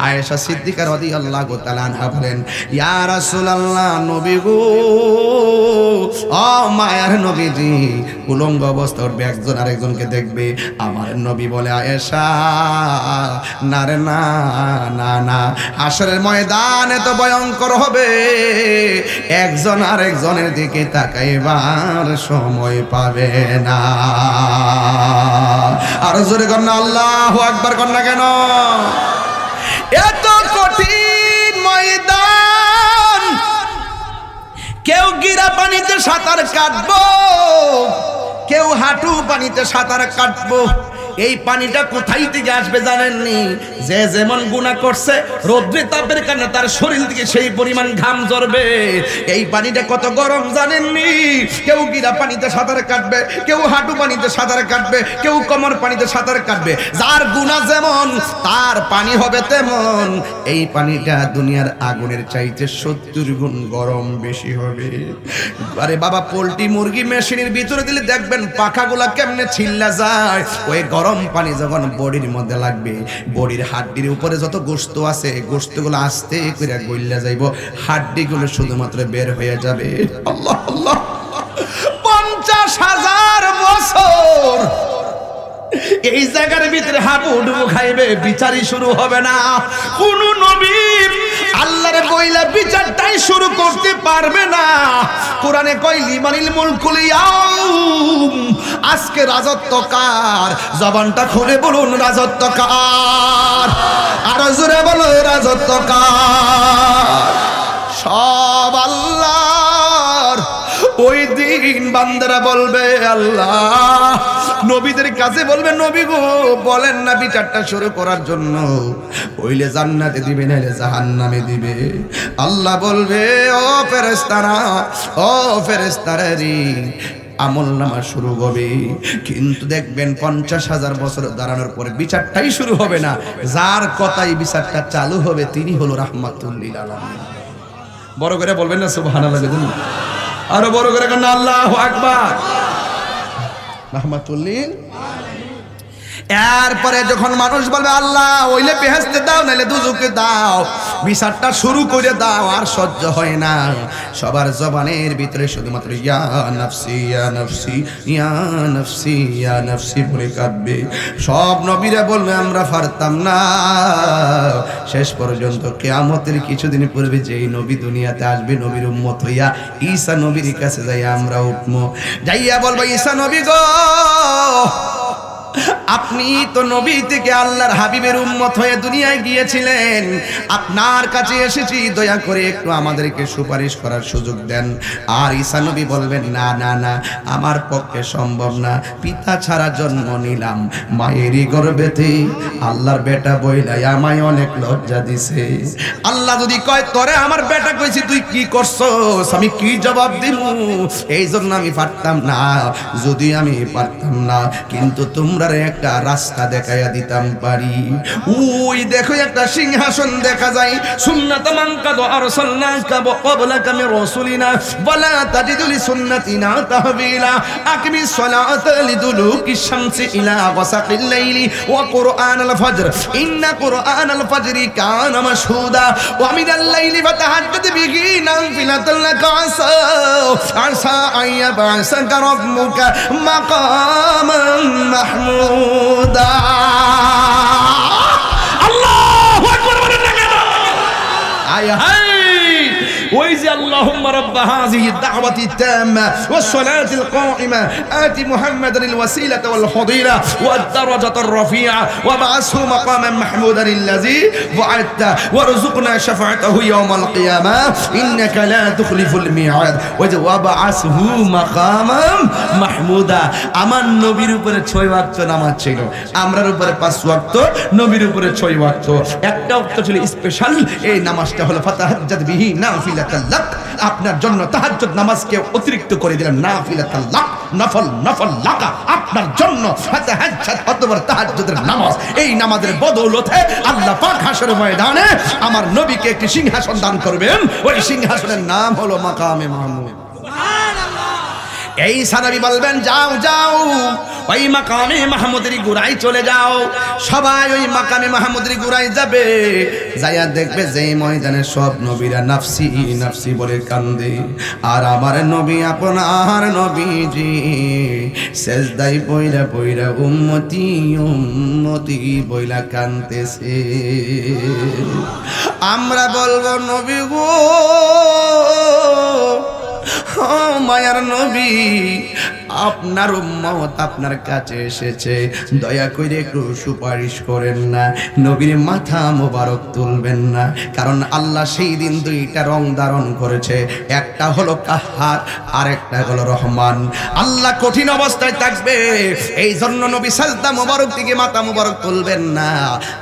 আয়েশা সিদ্দিকা রাদিয়াল্লাহু তাআলা আনহা বলেন, ইয়া রাসূলুল্লাহ, নবী গো, ও মায়ার নবীজি, উলঙ্গ অবস্থা উঠবে, একজন আরেকজনকে দেখবে। আমার নবী বলে, আয়েশা না রে না না না, হাসরের ময়দান এত ভয়ঙ্কর হবে, একজন আরেকজনের দিকে তাকাইবার সময় পাবে না। আর জোরে কন্যা আল্লাহু আকবার কন্যা কেন? এত কঠিন ময়দান, কেউ গিরা পানিতে সাঁতার কাটবো, কেউ হাঁটু পানিতে সাঁতার কাটবো। এই পানিটা কোথায় থেকে আসবে জানেননি? যে যেমন গুনাহ করছে, রৌদ্রে তাপের কারণে তার শরীর থেকে সেই পরিমাণ ঘাম ঝরবে। এই পানিটা কত গরম জানেননি? কেউ গিরা পানিতে সাঁতার কাটবে, কেউ হাঁটু পানিতে সাঁতার কাটবে, কেউ কোমর পানিতে সাঁতার কাটবে। যার গুনাহ যেমন তার পানি হবে তেমন। এই পানিটা দুনিয়ার আগুনের চাইতে 70 গুণ গরম বেশি হবে। আরে বাবা, পোল্ট্রি মুরগি মেশিনের ভিতরে দিলে দেখবেন পাখাগুলা কেমনে ছিল্লা যায়। ওই গরম পানি যখন বডির মধ্যে লাগবে, বডির হাড্ডির উপরে যত গোশত আছে, গোশতগুলো আস্তে করে গইলা যাইব, হাড্ডিগুলো শুধুমাত্র বের হয়ে যাবে। আল্লাহ আল্লাহ, 50,000 বছর এই জায়গার ভিতরে হাবুডুবু খাইবে, বিচারই শুরু হবে না। কোন নবী আল্লাহর বইলা বিচারটাই শুরু করতে পারবে না। কোরআনে কয় লিমানিল মুলকুল ইয়াউম, আজকে রাজত্ব কার? জবানটা খুলে বলুন রাজত্ব কার? আরো জোরে বলো রাজত্ব কার? সব আল্লাহর। ওই দিন বান্দারা বলবে আল্লাহ, নবীদের কাছে বলবে নবী গো বলেন না বিচারটা শুরু করার জন্য, হইলে জান্নাতে দিবে নাইলে জাহান্নামে দিবে। আল্লাহ বলবে ও ফেরেশতারা, ও ফেরেশতারা রে, আমলনামা শুরু হবে, কিন্তু দেখবেন 50,000 বছর দাঁড়ানোর পরে বিচারটাই শুরু হবে না। যার কথাই বিচারটা চালু হবে তিনি হলো রাহমাতুল লিল আলামিন। বড় করে বলবেন না সুবহানাল্লাহ? আরো বড় করে কেন আল্লাহু আকবার। রাহমাতুল লিল। এরপরে যখন মানুষ বলবে আল্লাহ ওইলে বেহেশতে দাও নাইলে দুজকে দাও, বিচারটা শুরু করে দাও, আর সহ্য হয় না। সবার জবানের ভিতরে শুধুমাত্র ইয়া নাফসি ইয়া নাফসি ইয়া নাফসি ইয়া নাফসি বলে কাঁদবে। সব নবীরা বলবে আমরা পারতাম না। শেষ পর্যন্ত কিয়ামতের কিছুদিন পূর্বে যেই নবী দুনিয়াতে আসবে, নবীর উম্মত হইয়া ঈসা নবীর কাছে যাই আমরা উঠবো, যাইয়া বলবো ঈসা নবী গো, আপনি তো নবী থেকে আল্লাহর হাবিবের উম্মত হয়ে দুনিয়ায় গিয়েছিলেন, আপনার কাছে এসেছি, দয়া করে একটু আমাদেরকে সুপারিশ করার সুযোগ দেন। আর ঈসা নবী বলবেন না না না, আমার পক্ষে সম্ভব না, পিতা ছাড়া জন্ম নিলাম, মায়েরই গর্ভেতে আল্লাহর বেটা বইলাই আমায় অনেক লজ্জা দিছে। আল্লাহ যদি কয় তোরে আমার বেটা কইছি তুই কি করছস, আমি কি জবাব দিব? এই জন্য আমি পারতাম না। যদি আমি পারতাম না, কিন্তু তোমরা একটা রাস্তা দেখাইয়া দিতাম পারি। ওই দেখো একটা সিংহাসন দেখা যায়, সুন্নাত মান কাদ আরসালনাকা ক্বাবলাকা মির রাসূলিনা ওয়ালা তাজিদু লিসুন্নাতিনা তাহবিলা আকিমিস সালাতা লিদুলুকিশ শামসি ইলা গাসাকিল লাইলি ওয়া কুরআনাল ফাজর ইন্না কুরআনাল ফাজরি কানা মাশহুদা ওয়া মিনাল লাইলি ফাতাহাজ্জাদ বিহি নাফিলাতাল লাকা আসা আইয়াবাসাকা রাব্বুকা মাকামান মাহমুদা। আল্লাহু আকবার বলেন না কেন? আয় হায়, ওই যে আল্লাহুম্মা রাব্বা হাযিহি দাওয়াতি তাম্মা ওয়াস সালাতিল কাইমা আতি মুহাম্মাদানিল ওয়াসিলাতা ওয়াল ফাদিলা ওয়াদ দারাজাতার রাফিআ ওয়া বা'আসহু মাকামান মাহমুদান আল্লাযী ওয়া'আদতা ওয়ারযুকনা শাফাআতাহু ইয়াওমাল কিয়ামা ইন্নাকা লা তুখলিফুল মিআদ ওয়া বা'আসহু মাকামান মাহমুদা। আমার নবীর উপরে 6 ওয়াক্ত নামাজ ছিল, আমরার উপরে 5 ওয়াক্ত, নবীর উপরে 6 ওয়াক্ত। একটা ওয়াক্ত ছিল স্পেশাল, এই নামাজটা হলো ফাতাহাজ্জাদ বিহি নাফিলাতাল লাক, আপনার জন্য তাহাজ্জুদ নামাজকে অতিরিক্ত করে দিলাম, নাফিলাতাল লাক, নফল নফল লাকা, আপনার জন্য ফাতাহাজ্জাদ অতবার তাহাজ্জুদের নামাজ। এই নামাজের বদৌলতে আল্লাহ পাক হাশরের ময়দানে আমার নবীকে একটি সিংহাসন দান করবেন, ওই সিংহাসনের নাম হলো মাকামে মাহমুদ। এই সাহাবী বলবেন যাও যাও ওই মাকামে মাহমুদের গুড়াই চলে যাও। সবাই ওই মাকামে মাহমুদের গুড়াই যাবে, যাইয়া দেখবে যে ময়দানে সব নবীরা নাফসি নাফসি বলে কান্দে, আর আমার নবী আপনার নবীজি সেজদায় পইরা পইরা উম্মতি উম্মতি বইলা কান্দতেছে। আমরা বলবো নবী গো, মায়ার নবী, আপনার উম্মত আপনার কাছে এসেছে, দয়া করে একটু সুপারিশ করেন না। নবীর মাথা মোবারক তুলবেন না, কারণ আল্লাহ সেই দিন 2টা রং ধারণ করেছে, একটা হলো কাহ্হার আর একটা হলো রহমান। আল্লাহ কঠিন অবস্থায় থাকবে, এই জন্য নবী সাজদা মোবারক থেকে মাথা মোবারক তুলবেন না।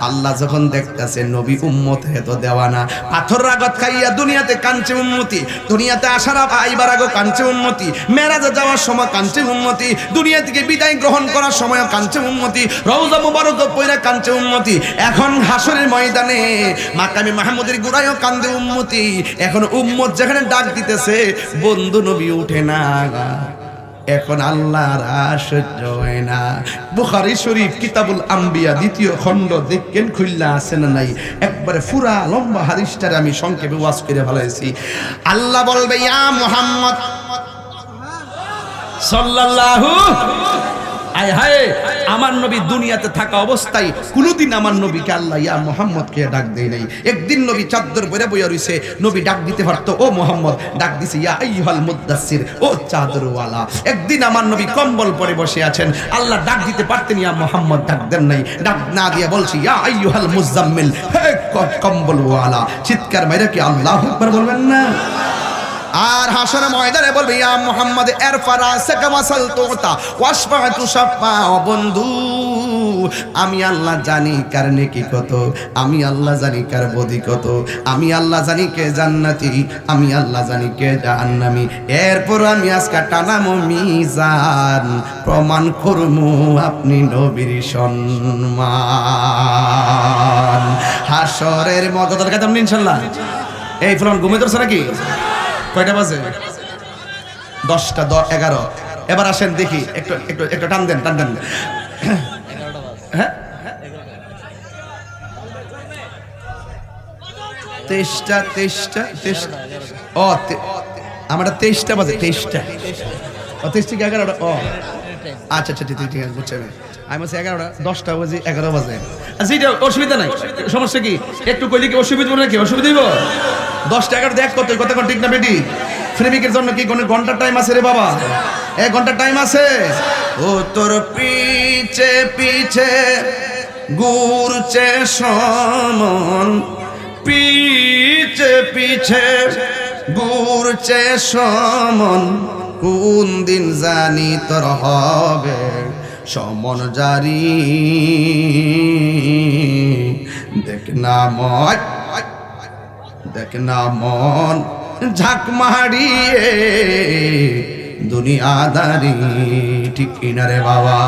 আল্লাহ যখন দেখতেছে নবী উম্মত হেত দেওয়ানা, পাথর রাগত খাইয়া দুনিয়াতে কাঁদছে উম্মতি, দুনিয়াতে আসার আইবার আগে কাঁদছে উম্মতি, মেরাজে যাওয়ার সময় কাঁদছে উম্মতি, দুনিয়া থেকে বিদায় গ্রহণ করার সময় কাঁদছে উম্মতি, রওজা মুবারক পয়রা কাঁদছে উম্মতি, এখন হাসরের ময়দানে মাকামে মাহমুদের গুড়ায়ও কান্দে উম্মতি। এখন উম্মত যেখানে ডাক দিতেছে বন্ধু নবী উঠে না, এখন আল্লাহর সহ্য হয় না। বুখারী শরীফ কিতাবুল আম্বিয়া 2য় খণ্ড দেখেন, খুললা আছে না নাই, একবারে পুরা লম্বা হাদিসটারে আমি সংক্ষেপে ওয়াজ করে ফেলাইছি। আল্লাহ বলবে ইয়া মুহাম্মদ সাল্লাল্লাহু আয় হায়, আমার নবী দুনিয়াতে থাকা অবস্থায় কোনোদিন আমার নবীকে আল্লাহ ইয়া মুহাম্মদ কে ডাক দেয় নাই। একদিন নবী চাদর পরে বইয়া রইছে, নবী ডাক দিতে পারতো ও মুহাম্মদ, ডাক দিছে ইয়া আইয়ুহাল মুদ্দাসসির, ও চাদরওয়ালা। একদিন আমার নবী কম্বল পরে বসে আছেন, আল্লাহ ডাক দিতে পারতেন, ইয়া মুহাম্মদ ডাক দেন নাই। ডাক না দিয়া বলছি ইয়া আইয়ুহাল মুজাম্মিল, হে কম্বলওয়ালা। চিৎকার মাইরা কি আল্লাহু আকবার বলবেন না? আর হাসর ময়দানে বলবে ইয়া মুহাম্মদ ইরফা রাসাকা ওয়াসাল তুতা ওয়াশফা তুশাফা। বন্ধু, আমি আল্লাহ জানি কার নেকি কত, আমি আল্লাহ জানি কার বদি কত, আমি আল্লাহ জানি কে জান্নাতি, আমি আল্লাহ জানি কে জাহান্নামী। এরপর আমি আজকে টানামো মিজান, প্রমাণ করমু আপনি নবীর সম্মান। হাসরের মগদর কাদাম ইনশাআল্লাহ। এই ফুলান ঘুমে ধরছে নাকি? কয়টা বাজে? 10টা 11। এবার আসেন দেখি, একটু একটু একটু টান দেন, টান দেন। হ্যাঁ 23টা ও আমার 23টা বাজে, 23টা ও 23 থেকে 11টা। ও আচ্ছা আচ্ছা ঠিক আছে বুঝছি আমি বলছি 11টা 10টা বাজে 11 বাজে। আচ্ছা এটা অসুবিধা নাই, সমস্যা কি? একটু কইলে কি অসুবিধা হবে নাকি? অসুবিধা হইব? 10টা 11 দেখ কত কথা ঠিক না বেটি? প্রেমিকের জন্য কি কোনো ঘন্টার টাইম আছে রে বাবা? 1 ঘন্টার টাইম আছে। ও তোর পিছে পিছে ঘুরছে সমন, পিছে পিছে ঘুরছে সমন, কোন দিন জানি তোর হবে সমন জারি। দেখ না মন, দেখ না মন ঝাঁক মারিয়ে দুনিয়াদারি, ঠিক কিনা রে বাবা?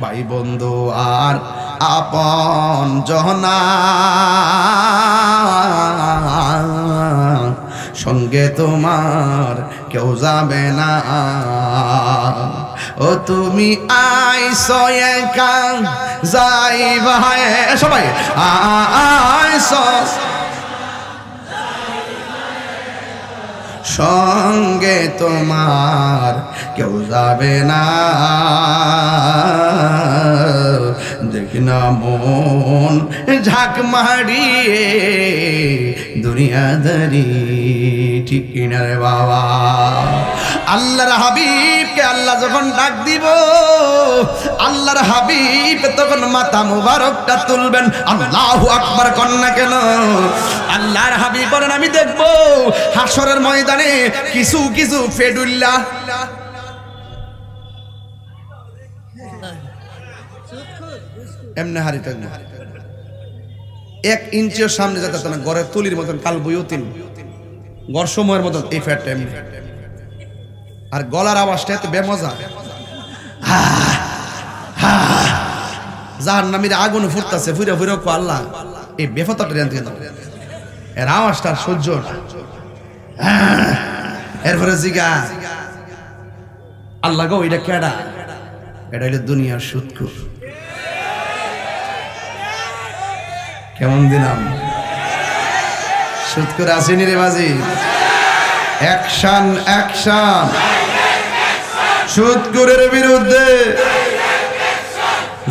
ভাই বন্ধু আর আপন জহনা সঙ্গে তোমার কেউ যাবে না। ও তুমি আইসো একা যাইবা, সবাই আইসো সঙ্গে তোমার কেউ যাবে না। দেখি না মন ঝাঁক মারিয়ে দুনিয়াদারি, ঠিক কিনা রে বাবা? আল্লাহর হাবিবকে আল্লাহ যখন ডাক দিব, আল্লাহর হাবিব তখন মাথা মুবারকটা তুলবেন, আল্লাহু আকবার কন্যা কেন? আল্লাহর হাবিব বলেন আমি দেখব হাসরের ময়দানে কিছু কিছু ফেডুল্লাহ এমনি হারিতে 1 ইঞ্চিও সামনে যেতে না, গড়ের তুলির মতন কাল বইতিন গড় সময়ের মতন এই ফ্যাটটা এমনি। আর গলার আওয়াজটা এত বেমজা, জাহান্নামীর আগুন ফুটতাছে, ফুরে ফুরে আল্লাহ এই বেফাতাটা রেন থেকে দাও, এর আওয়াজটা সহ্য। এরপরে জিগা আল্লাহ গো এটা কেডা? এটা হইলো দুনিয়ার সুৎখোর। কেমন দিলাম? সুৎখোর আসেনি রে বাজি? অ্যাকশন অ্যাকশন সুৎখোরের বিরুদ্ধে।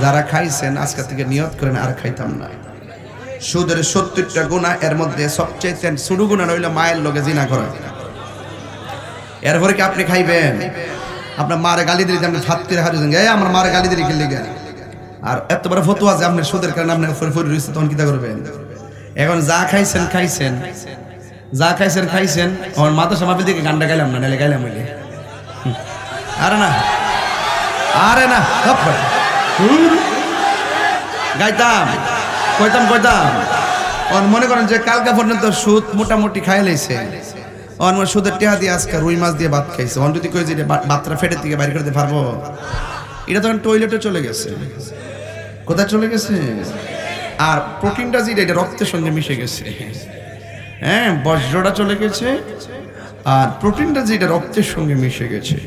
যারা খাইছেন আজকে থেকে নিয়ত করেন আর খাইতাম না। সুদের 70টা গুনাহ, এর মধ্যে সবচেয়ে ছোট গুনাহ হইল মায়ের লগে জিনা করা। এরপরে কি আপনি খাইবেন? আপনার মারে গালি দিলে আপনি ফাত করে হারিয়ে যান, আমার মারে গালি দিলে খেললে গেল। আর এত বড় ফতুয়া যে আপনার সুদের কারণে আপনার ফরি রয়েছে, তখন কিতা করবেন? এখন যা খাইছেন খাইছেন, যা খাইছেন খাইছেন। আমার মাদ্রাসা মাহফিল থেকে গানটা গাইলাম না, নাহলে গাইলাম হইলে। আরে না আরে না গাইতাম কইতাম কইতাম। মনে করেন যে কালকা পর্যন্ত সুদ মোটামুটি খাই লাইছে, সুদের টেহা দিয়ে আজকে রুই মাছ দিয়ে ভাত খাইছে। যদি কই যে ভাতটা ফেটের থেকে বাইরে করতে পারবো, এটা তখন টয়লেটে চলে গেছে। কোথায় চলে গেছে? আর প্রোটিনটা যেটা এটা রক্তের সঙ্গে মিশে গেছে। হ্যাঁ, বজ্রটা চলে গেছে, আর প্রোটিনটা যেটা রক্তের সঙ্গে মিশে গেছে।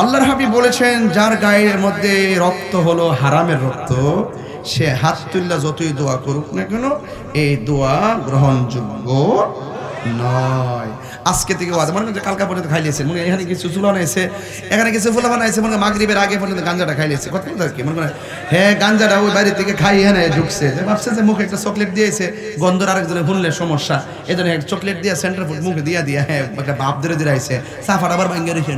আল্লাহর হাবিব বলেছেন যার গায়ের মধ্যে রক্ত হলো হারামের রক্ত, সে হাত তুল্লা যতই দোয়া করুক না কেন এই দোয়া গ্রহণযোগ্য নয়। আজকে থেকে ওয়াজ মনে করেন কালকা পর্যন্ত খাইলেছে, মনে এখানে কিছু চুলা বানাইছে, এখানে কিছু ফুলা বানাইছে, মনে মাগরিবের আগে পর্যন্ত গাঞ্জাটা খাইলেছে। কত কথা কি মনে করেন, হ্যাঁ গাঞ্জাটা ওই বাইরে থেকে খাই এখানে ঢুকছে, ভাবছে যে মুখে একটা চকলেট দিয়েছে, গন্ধর আরেকজনে শুনলে সমস্যা, এই জন্য একটা চকলেট দিয়ে সেন্টার ফুড মুখে দিয়া হ্যাঁ একটা বাপ ধরে দিয়ে আইছে, সাফার আবার ভাঙ্গে রেখে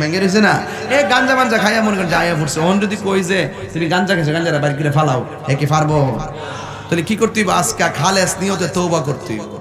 ভেঙে রয়েছে না। এ গাঞ্জা মাঞ্জা খাইয়া মনে করেন যাইয়া পড়ছে। ওন যদি কই যে তুমি গাঞ্জা খেয়েছো, গাঞ্জাটা বাইর করে ফালাও, একে পারবো? তাহলে কি করতে হইব? আজকে খালেস নিয়তে তওবা করতে হইব।